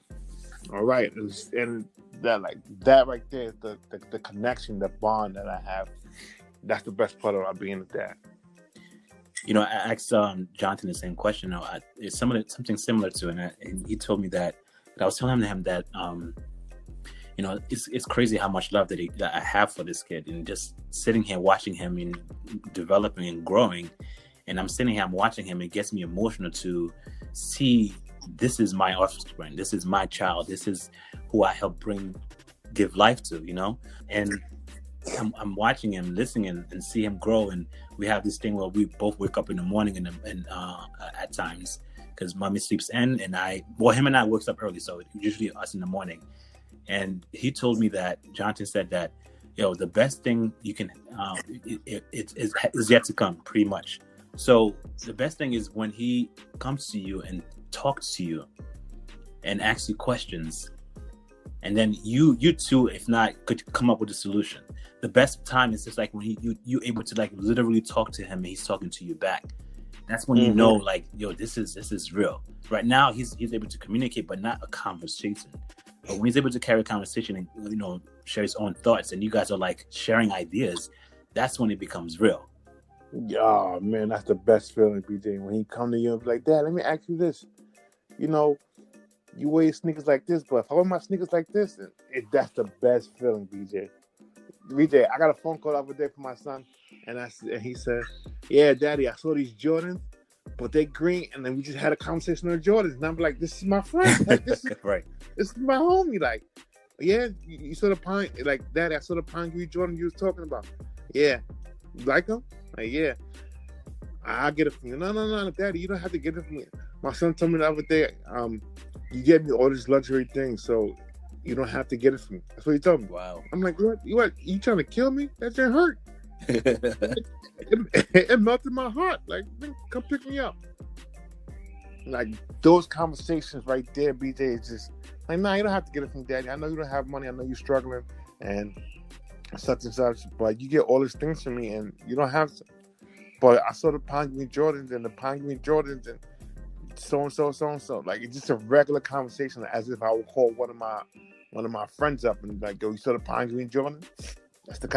All right. And that right there, the connection, the bond that I have, that's the best part about being a dad. I asked Jonathan the same question. It's something similar to it, and he told me that I was telling him that it's crazy how much love that I have for this kid, and just sitting here watching him and developing and growing, and I'm sitting here, I'm watching him. It gets me emotional to see this is my offspring, this is my child, this is who I help give life to, and I'm watching him, listening, and see him grow. And we have this thing where we both wake up in the morning and at times, because mommy sleeps in, and him and I wakes up early, so usually us in the morning. And he told me that Jonathan said that, the best thing you can is yet to come, pretty much. So the best thing is when he comes to you and talks to you and asks you questions, and then you two, if not, could come up with a solution. The best time is just like when you able to like literally talk to him and he's talking to you back. That's when you know, like, yo, this is real. Right now, he's able to communicate, but not a conversation. But when he's able to carry a conversation and share his own thoughts, and you guys are like sharing ideas, that's when it becomes real. Oh man, that's the best feeling, BJ. When he come to you and be like, Dad, let me ask you this. You wear sneakers like this, but if I wear my sneakers like this, that's the best feeling, BJ. BJ, I got a phone call the other day from my son, and he said, "Yeah, Daddy, I saw these Jordans, but they green." And then we just had a conversation on Jordans, and I'm like, "This is my friend. Like, this is right. This is my homie. Like, yeah, you saw the pine. Like, Daddy, I saw the pine green Jordan you was talking about. Yeah, you like them? Like, yeah, I get it from you. No, Daddy, you don't have to get it from me. My son told me the other day, you get me all these luxury things, so you don't have to get it from me. That's what he told me. Wow. I'm like, what? You trying to kill me? That didn't hurt. it melted my heart. Like, come pick me up. Like, those conversations right there, BJ, is just like, nah, you don't have to get it from Daddy. I know you don't have money. I know you're struggling and such and such, but you get all these things from me, and you don't have to. But I saw the pine green Jordans and so and so. Like, it's just a regular conversation, as if I would call one of my friends up and like, yo, you saw the pine green Jordan? That's the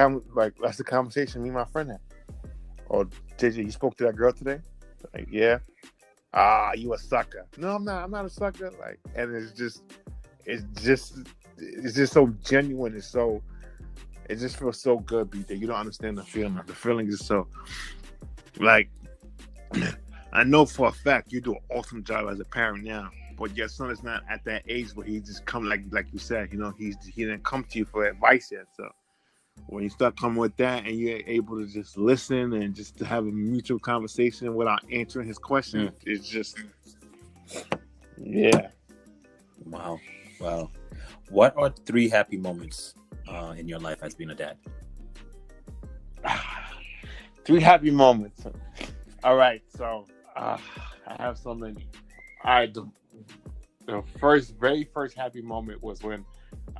conversation me and my friend had. Or JJ, you spoke to that girl today? Like, yeah. You a sucker? No, I'm not. I'm not a sucker. Like, and it's just so genuine. It just feels so good, BJ. You don't understand the feeling. The feeling is so, like, I know for a fact you do an awesome job as a parent now, but your son is not at that age where he just come like you said. He didn't come to you for advice yet. So when you start coming with that, and you're able to just listen and just to have a mutual conversation without answering his question, it's just, yeah. Wow. What are 3 happy moments in your life as being a dad? 3 happy moments. All right, so I have so many. All right, the very first happy moment was when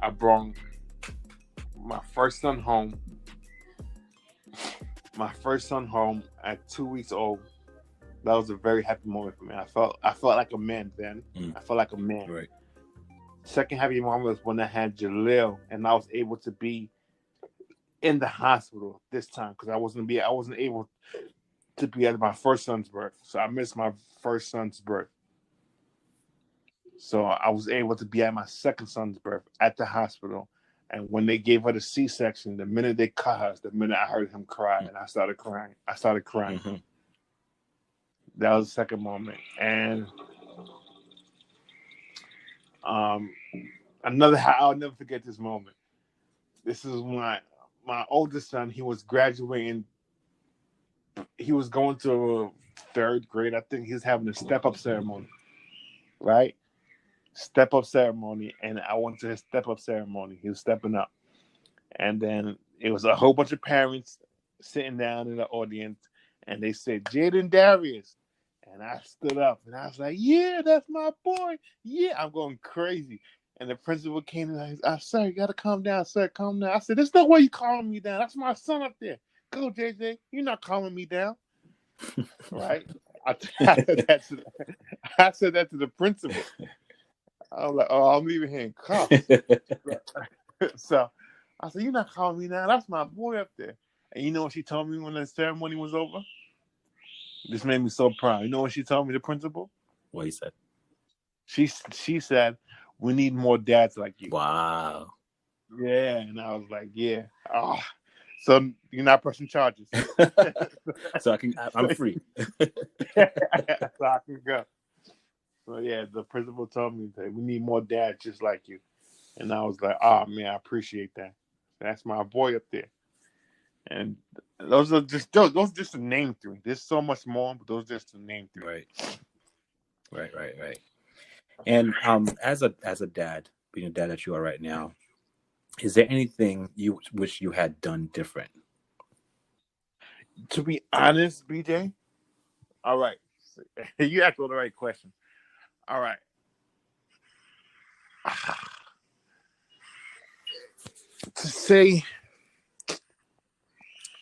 I brought my first son home. My first son home at 2 weeks old. That was a very happy moment for me. I felt like a man then. I felt like a man. Right. Second happy moment was when I had Jaleel, and I was able to be in the hospital this time because I wasn't able to be at my first son's birth. So I missed my first son's birth. So I was able to be at my second son's birth at the hospital. And when they gave her the C-section, the minute they cut her, the minute I heard him cry, and I started crying. Mm-hmm. That was the second moment. And I'll never forget this moment. This is my oldest son. He was graduating. He was going to 3rd grade. I think he was having a step-up ceremony, right? Step-up ceremony. And I went to his step-up ceremony. He was stepping up. And then it was a whole bunch of parents sitting down in the audience. And they said, Jaden Darius. And I stood up. And I was like, yeah, that's my boy. Yeah, I'm going crazy. And the principal came and I said, sir, you got to calm down, sir. Calm down. I said, there's no way you calming me down. That's my son up there. Go, JJ. You're not calming me down. Right? I said that to the principal. I was like, oh, I'm leaving here in cuffs. So I said, you're not calming me down. That's my boy up there. And you know what she told me when the ceremony was over? This made me so proud. You know what she told me, the principal? What he said? She said, we need more dads like you. Wow. Yeah. And I was like, yeah. Oh. So you're not pressing charges. So I'm free. So I can go. So yeah, the principal told me that we need more dads just like you. And I was like, oh man, I appreciate that. That's my boy up there. And those are just to name 3. There's so much more, but those are just to name 3. Right. And as a dad, being a dad that you are right now, is there anything you wish you had done different? To be honest, BJ, all right, you asked all the right question. All right, say if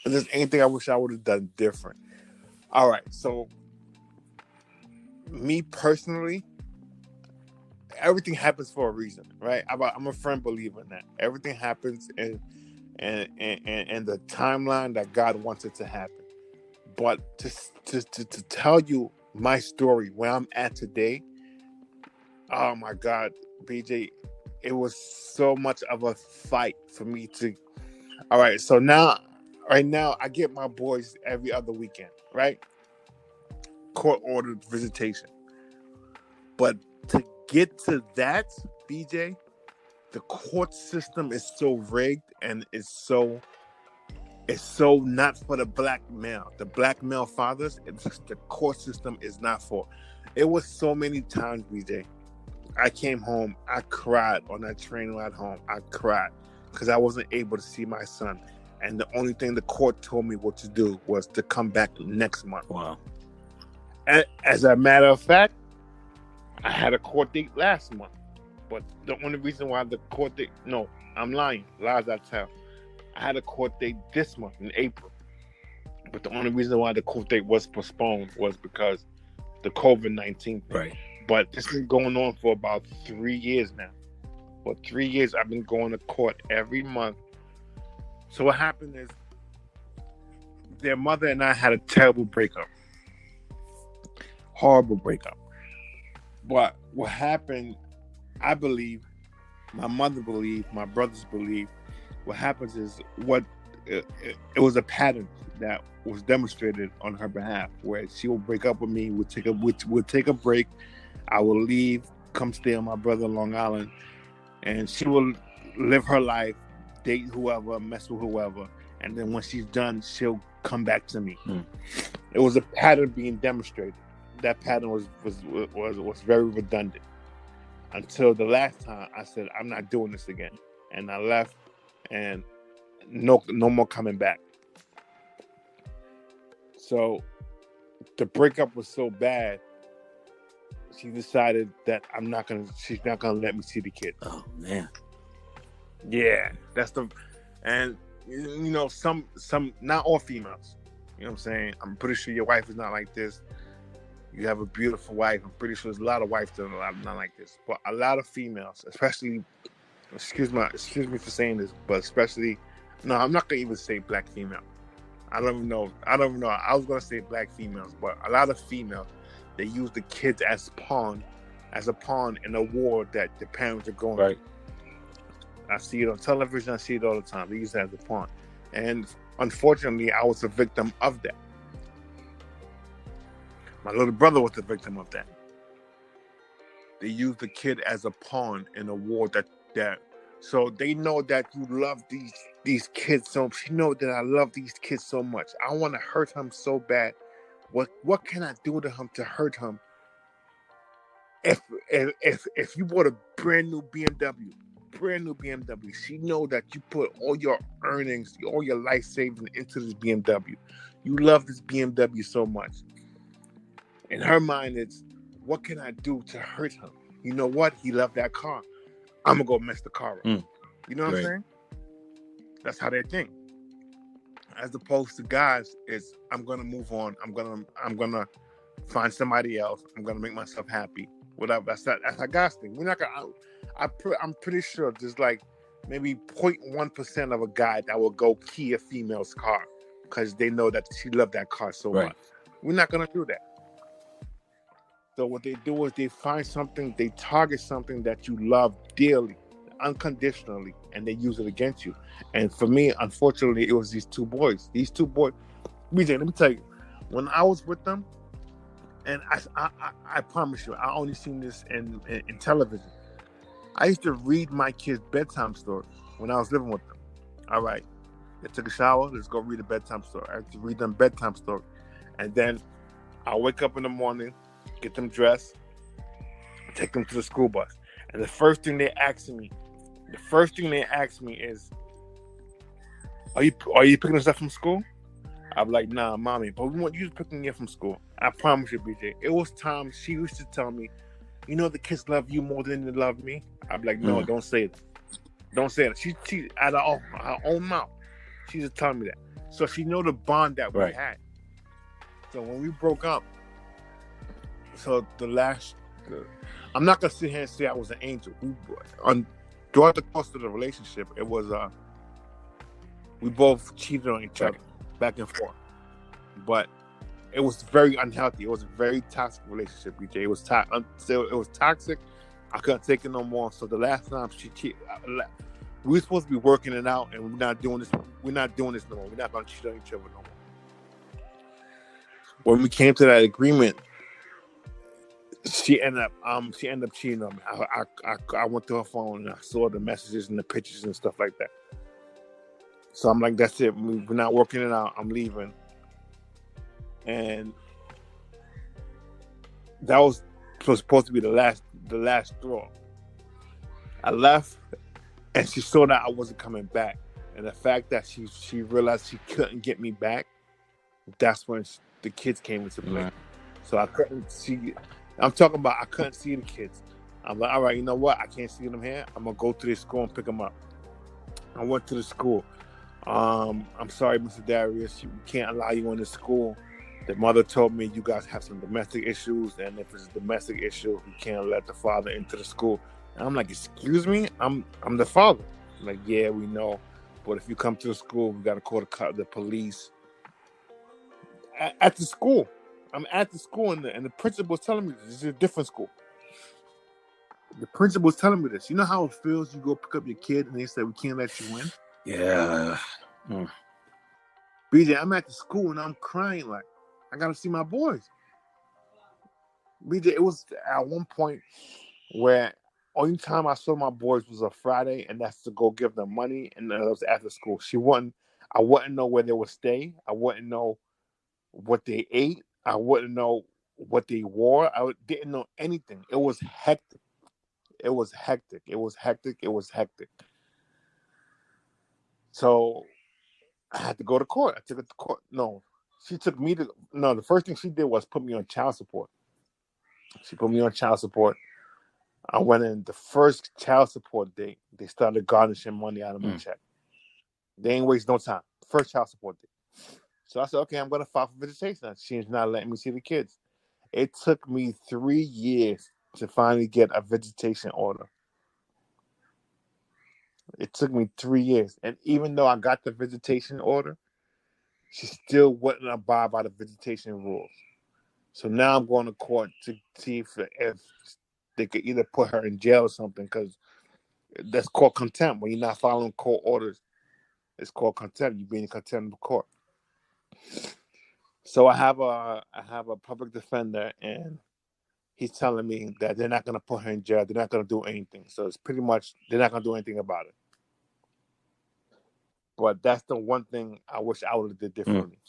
there's anything I wish I would have done different. All right, so me personally, everything happens for a reason, right? I'm a firm believer in that. Everything happens in the timeline that God wants it to happen. But to tell you my story, where I'm at today, oh my God, BJ, it was so much of a fight for me to. All right, so right now, I get my boys every other weekend, right? Court ordered visitation. But to get to that, BJ, the court system is so rigged and it's so not for the black male. The black male fathers, the court system is not for. It was so many times, BJ. I came home, I cried on that train ride home. I cried because I wasn't able to see my son. And the only thing the court told me what to do was to come back next month. Wow. And as a matter of fact, I had a court date last month. But the only reason why the court date... No, I'm lying. Lies I tell. I had a court date this month in April. But the only reason why the court date was postponed was because the COVID-19 thing. Right. But this has been going on for about 3 years now. For 3 years, I've been going to court every month. So what happened is their mother and I had a terrible breakup. Horrible breakup. But what happened, I believe, my mother believed, my brothers believe, what happens is it was a pattern that was demonstrated on her behalf, where she will break up with me, we'll take a break, I will leave, come stay on my brother in Long Island, and she will live her life, date whoever, mess with whoever, and then when she's done, she'll come back to me. It was a pattern being demonstrated. That pattern was very redundant. Until the last time I said, I'm not doing this again. And I left, and no more coming back. So the breakup was so bad, she decided that she's not gonna let me see the kids. Oh man. Yeah, and you know, some not all females. You know what I'm saying? I'm pretty sure your wife is not like this. You have a beautiful wife. I'm pretty sure there's a lot of wives that are not like this. But a lot of females, especially, excuse me for saying this, but especially, no, I'm not gonna even say black female. I don't even know. I was gonna say black females, but a lot of females, they use the kids as a pawn in a war that the parents are going. Right. I see it on television. I see it all the time. They use it as a pawn, and unfortunately, I was a victim of that. My little brother was the victim of that. They used the kid as a pawn in a war that so they know that you love these kids so much. She know that I love these kids so much. I want to hurt him so bad. What can I do to him to hurt him? If you bought a brand new BMW, she know that you put all your earnings, all your life savings into this BMW. You love this BMW so much. In her mind, it's, what can I do to hurt him? You know what? He loved that car. I'm going to go mess the car up. You know what I'm saying? That's how they think. As opposed to guys, it's, I'm going to move on. I'm going to find somebody else. I'm going to make myself happy. Whatever. That's a guy's thing. We're not going to, I'm pretty sure there's like maybe 0.1% of a guy that will go key a female's car because they know that she loved that car so much. We're not going to do that. So what they do is they find something, they target something that you love dearly, unconditionally, and they use it against you. And for me, unfortunately, it was these two boys. BJ, let me tell you, when I was with them, and I promise you, I only seen this in television. I used to read my kids' bedtime stories when I was living with them. All right, they took a shower, let's go read a bedtime story. I had to read them bedtime story. And then I'll wake up in the morning, get them dressed, take them to the school bus. And the first thing they ask me is, are you picking us up from school? I'm like, nah, mommy, but we want you to pick me up from school. I promise you, BJ. It was times she used to tell me, you know, the kids love you more than they love me. I'm like, no, don't say that. Don't say that. She out of her own mouth, she just telling me that. So she know the bond that we Right. had. So when we broke up, so I'm not gonna sit here and say I was an angel. Throughout the course of the relationship, it was we both cheated on each other back and forth, but it was very unhealthy. It was a very toxic relationship, BJ. It was toxic. I couldn't take it no more. So the last time she cheated, we were supposed to be working it out, and we're not doing this. We're not doing this no more. We're not gonna cheat on each other no more. When we came to that agreement, she ended up cheating on me. I went to her phone and I saw the messages and the pictures and stuff like that. So I'm like, that's it. We're not working it out. I'm leaving. And that was supposed to be the last straw. I left, and she saw that I wasn't coming back. And the fact that she realized she couldn't get me back, that's when the kids came into play. So I couldn't see. I'm talking about I couldn't see the kids. I'm like, all right, you know what? I can't see them here. I'm gonna go to the school and pick them up. I went to the school. I'm sorry, Mr. Darius, we can't allow you in the school. The mother told me you guys have some domestic issues, and if it's a domestic issue, you can't let the father into the school. And I'm like, excuse me? I'm the father. I'm like, yeah, we know, but if you come to the school, we got to call the police. At the school, I'm at the school, and the principal's telling me this is a different school. The principal's telling me this. You know how it feels? You go pick up your kid, and they say we can't let you in. Yeah. BJ, I'm at the school and I'm crying like I gotta see my boys. BJ, it was at one point where only time I saw my boys was a Friday, and that's to go give them money, and that was after school. I wouldn't know where they would stay. I wouldn't know what they ate. I wouldn't know what they wore. Didn't know anything. It was hectic. It was hectic. It was hectic. It was hectic. So I had to go to court. I took it to court. No, she took me to. No, the first thing she did was put me on child support. She put me on child support. I went in the first child support date. They started garnishing money out of my check. They ain't waste no time. First child support date. So I said, okay, I'm going to file for visitation. She's not letting me see the kids. It took me 3 years to finally get a visitation order. It took me 3 years. And even though I got the visitation order, she still wouldn't abide by the visitation rules. So now I'm going to court to see if they could either put her in jail or something, because that's called contempt. When you're not following court orders, it's called contempt. You're being in contempt of court. So I have a public defender, and he's telling me that they're not going to put her in jail. They're not going to do anything. So it's pretty much they're not going to do anything about it. But that's the one thing I wish I would have did differently.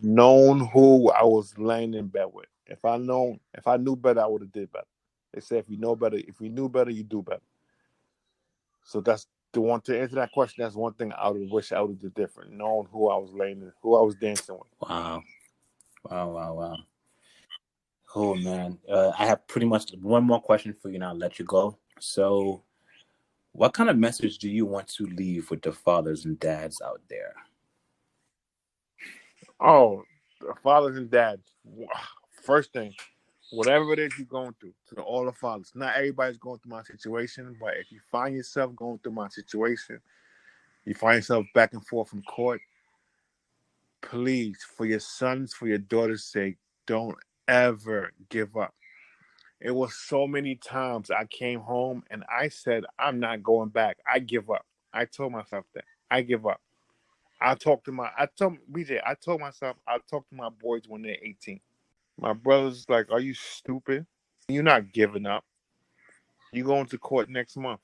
Known who I was laying in bed with. If I knew better, I would have did better. They say if you knew better, you do better. So that's the one to answer that question. That's one thing I would wish I would have did different. Knowing who I was who I was dancing with. Wow. Oh man, I have pretty much one more question for you, and I'll let you go. So, what kind of message do you want to leave with the fathers and dads out there? Oh, the fathers and dads. First thing, whatever it is you're going through, to all the fathers. Not everybody's going through my situation, but if you find yourself going through my situation, you find yourself back and forth in court, please, for your sons, for your daughter's sake, don't ever give up. It was so many times I came home and I said, I'm not going back. I give up. I told myself that. I give up. I told myself I'll talk to my boys when they're 18. My brother's like, are you stupid? You're not giving up. You going to court next month.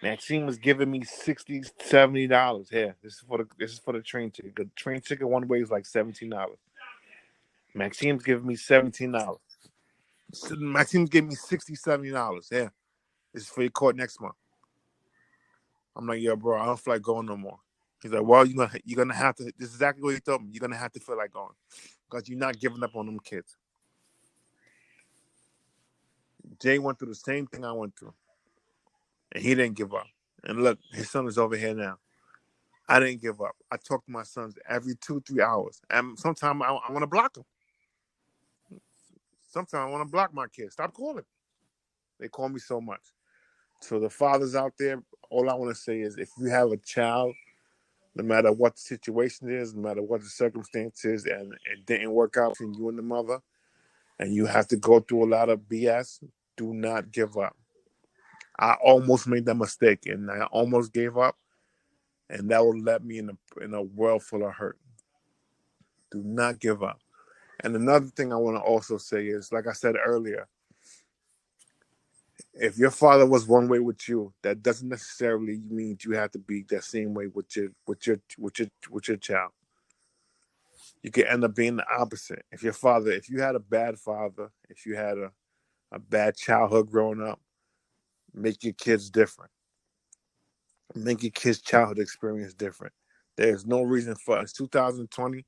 Maxine was giving me $60, $70. Here, this is for the train ticket. The train ticket one way is like $17. Maxine's giving me $17. Maxine's giving me $60, $70. Yeah, this is for your court next month. I'm like, yo, bro, I don't feel like going no more. He's like, well, you're gonna have to. This is exactly what he told me. You're gonna have to feel like going, because you're not giving up on them kids. Jay went through the same thing I went through, and he didn't give up. And look, his son is over here now. I didn't give up. I talk to my sons every 2-3 hours, and sometimes I want to block them. Sometimes I want to block my kids. Stop calling. They call me so much. So the fathers out there, all I want to say is, if you have a child, no matter what the situation is, no matter what the circumstances, and it didn't work out between you and the mother, and you have to go through a lot of BS, do not give up. I almost made that mistake, and I almost gave up, and that will let me in a world full of hurt. Do not give up. And another thing I want to also say is, like I said earlier, if your father was one way with you, that doesn't necessarily mean you have to be that same way with your child. You could end up being the opposite. If you had a bad father, if you had a bad childhood growing up, make your kids different. Make your kids' childhood experience different. There's no reason for us, 2020,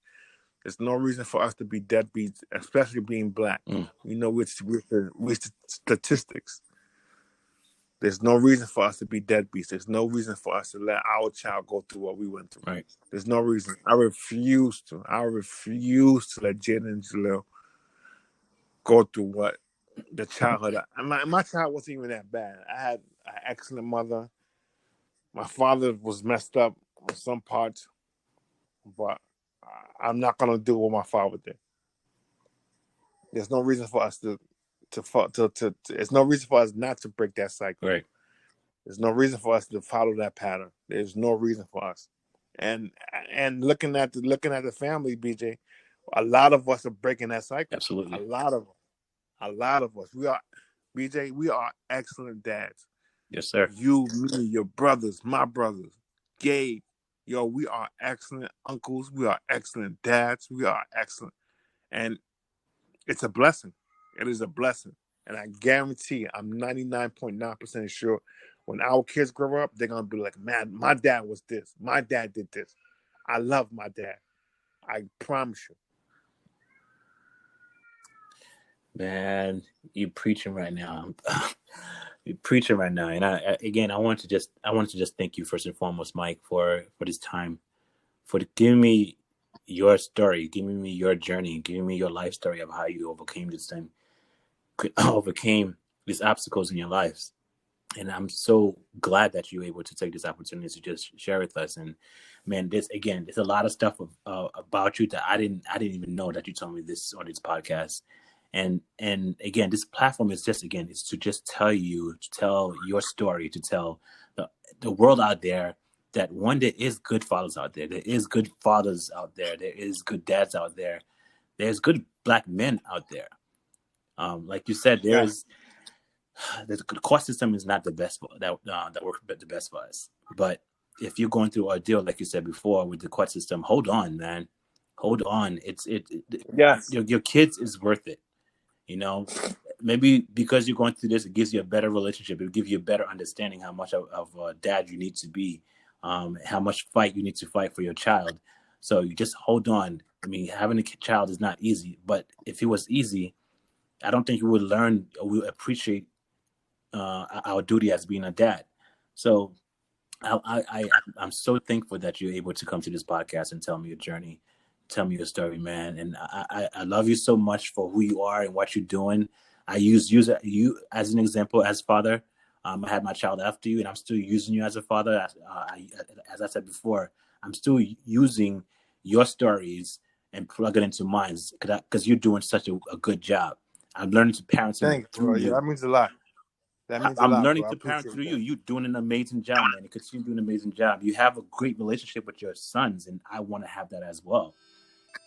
there's no reason for us to be deadbeats, especially being black. We know with statistics. There's no reason for us to be deadbeats. There's no reason for us to let our child go through what we went through. Right. There's no reason. I refuse to let Jaden and Jalil go through what the childhood. My child wasn't even that bad. I had an excellent mother. My father was messed up on some parts, but I'm not gonna do what my father did. There's no reason for us to there's no reason for us not to break that cycle. Right. There's no reason for us to follow that pattern. There's no reason for us. And looking at the family, BJ, a lot of us are breaking that cycle. Absolutely. A lot of us. We are, BJ, we are excellent dads. Yes, sir. You, me, your brothers, my brothers, Gabe. Yo, we are excellent uncles. We are excellent dads. We are excellent. And it's a blessing. It is a blessing. And I guarantee you, I'm 99.9% sure when our kids grow up, they're going to be like, man, my dad was this. My dad did this. I love my dad. I promise you. Man, you're preaching right now. You're preaching right now. And I want to just thank you first and foremost, Mike, for this time, for giving me your story, giving me your journey, giving me your life story of how you overcame these obstacles in your lives. And I'm so glad that you were able to take this opportunity to just share with us. And man, there's a lot of stuff about you that I didn't even know that you told me this on this podcast. And again, this platform is it's to just tell your story, to tell the world out there that one, there is good fathers out there. There is good fathers out there. There is good dads out there. There's good black men out there. Like you said, the court system is not the best that works the best for us. But if you're going through an ordeal, like you said before, with the court system, hold on, man. Hold on. Yes. Your kids is worth it. You know, maybe because you're going through this, it gives you a better relationship. It'll give you a better understanding how much of a dad you need to be, how much fight you need to fight for your child. So you just hold on. I mean, having a child is not easy, but if it was easy, I don't think you would learn or we would appreciate our duty as being a dad. So I'm so thankful that you're able to come to this podcast and tell me your journey. Tell me your story, man. And I love you so much for who you are and what you're doing. I use you as an example as father. I had my child after you, and I'm still using you as a father. As I said before, I'm still using your stories and plug it into mine because you're doing such a good job. I'm learning to parent through you. Yeah, that means a lot. I'm learning to parent through you. You're doing an amazing job, man. You continue doing an amazing job. You have a great relationship with your sons, and I want to have that as well.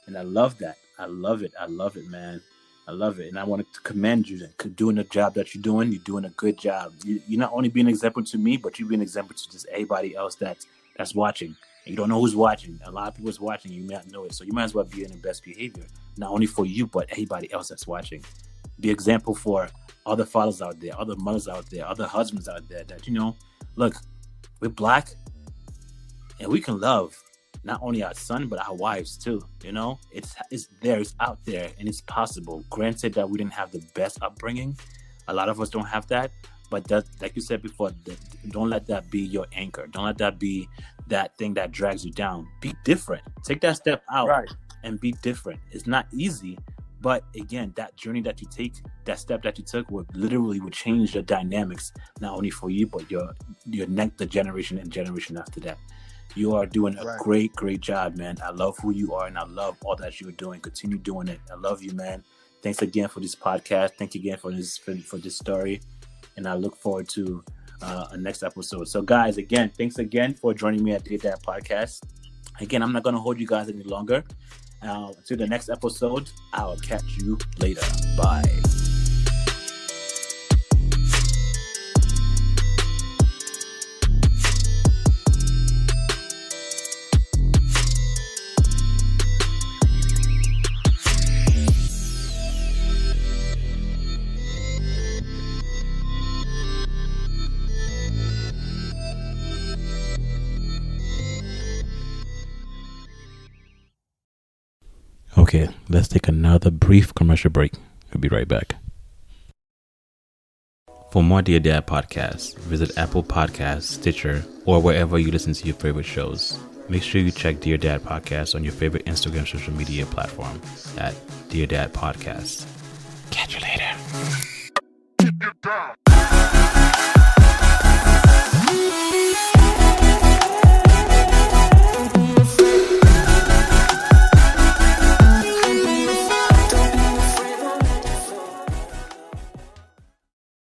And I love that. I love it. I love it, man. I love it. And I want to commend you for doing the job that you're doing. You're doing a good job. You're not only being an example to me, but you're being an example to just everybody else that's watching. And you don't know who's watching. A lot of people is watching. You may not know it. So you might as well be in the best behavior, not only for you, but everybody else that's watching. Be an example for other fathers out there, other mothers out there, other husbands out there that, look, we're black and we can love not only our son, but our wives too. It's there, it's out there, and it's possible. Granted that we didn't have the best upbringing. A lot of us don't have that, But that, like you said before, don't let that be your anchor. Don't let that be that thing that drags you down. Be different. Take that step out and be different. It's not easy, but again, that journey that you take, that step that you took, would change the dynamics, not only for you, but your next, the generation and generation after that. You are doing a great job, man. I love who you are, and I love all that you're doing. Continue doing it. I love you, man. Thanks again for this podcast. Thank you again for this story, and I look forward to a next episode. So, guys, again, thanks again for joining me at Dear Dad Podcast. Again, I'm not going to hold you guys any longer. Until the next episode, I'll catch you later. Bye. Okay, let's take another brief commercial break. We'll be right back. For more Dear Dad podcasts, visit Apple Podcasts, Stitcher, or wherever you listen to your favorite shows. Make sure you check Dear Dad Podcast on your favorite Instagram social media platform at Dear Dad Podcast. Catch you later.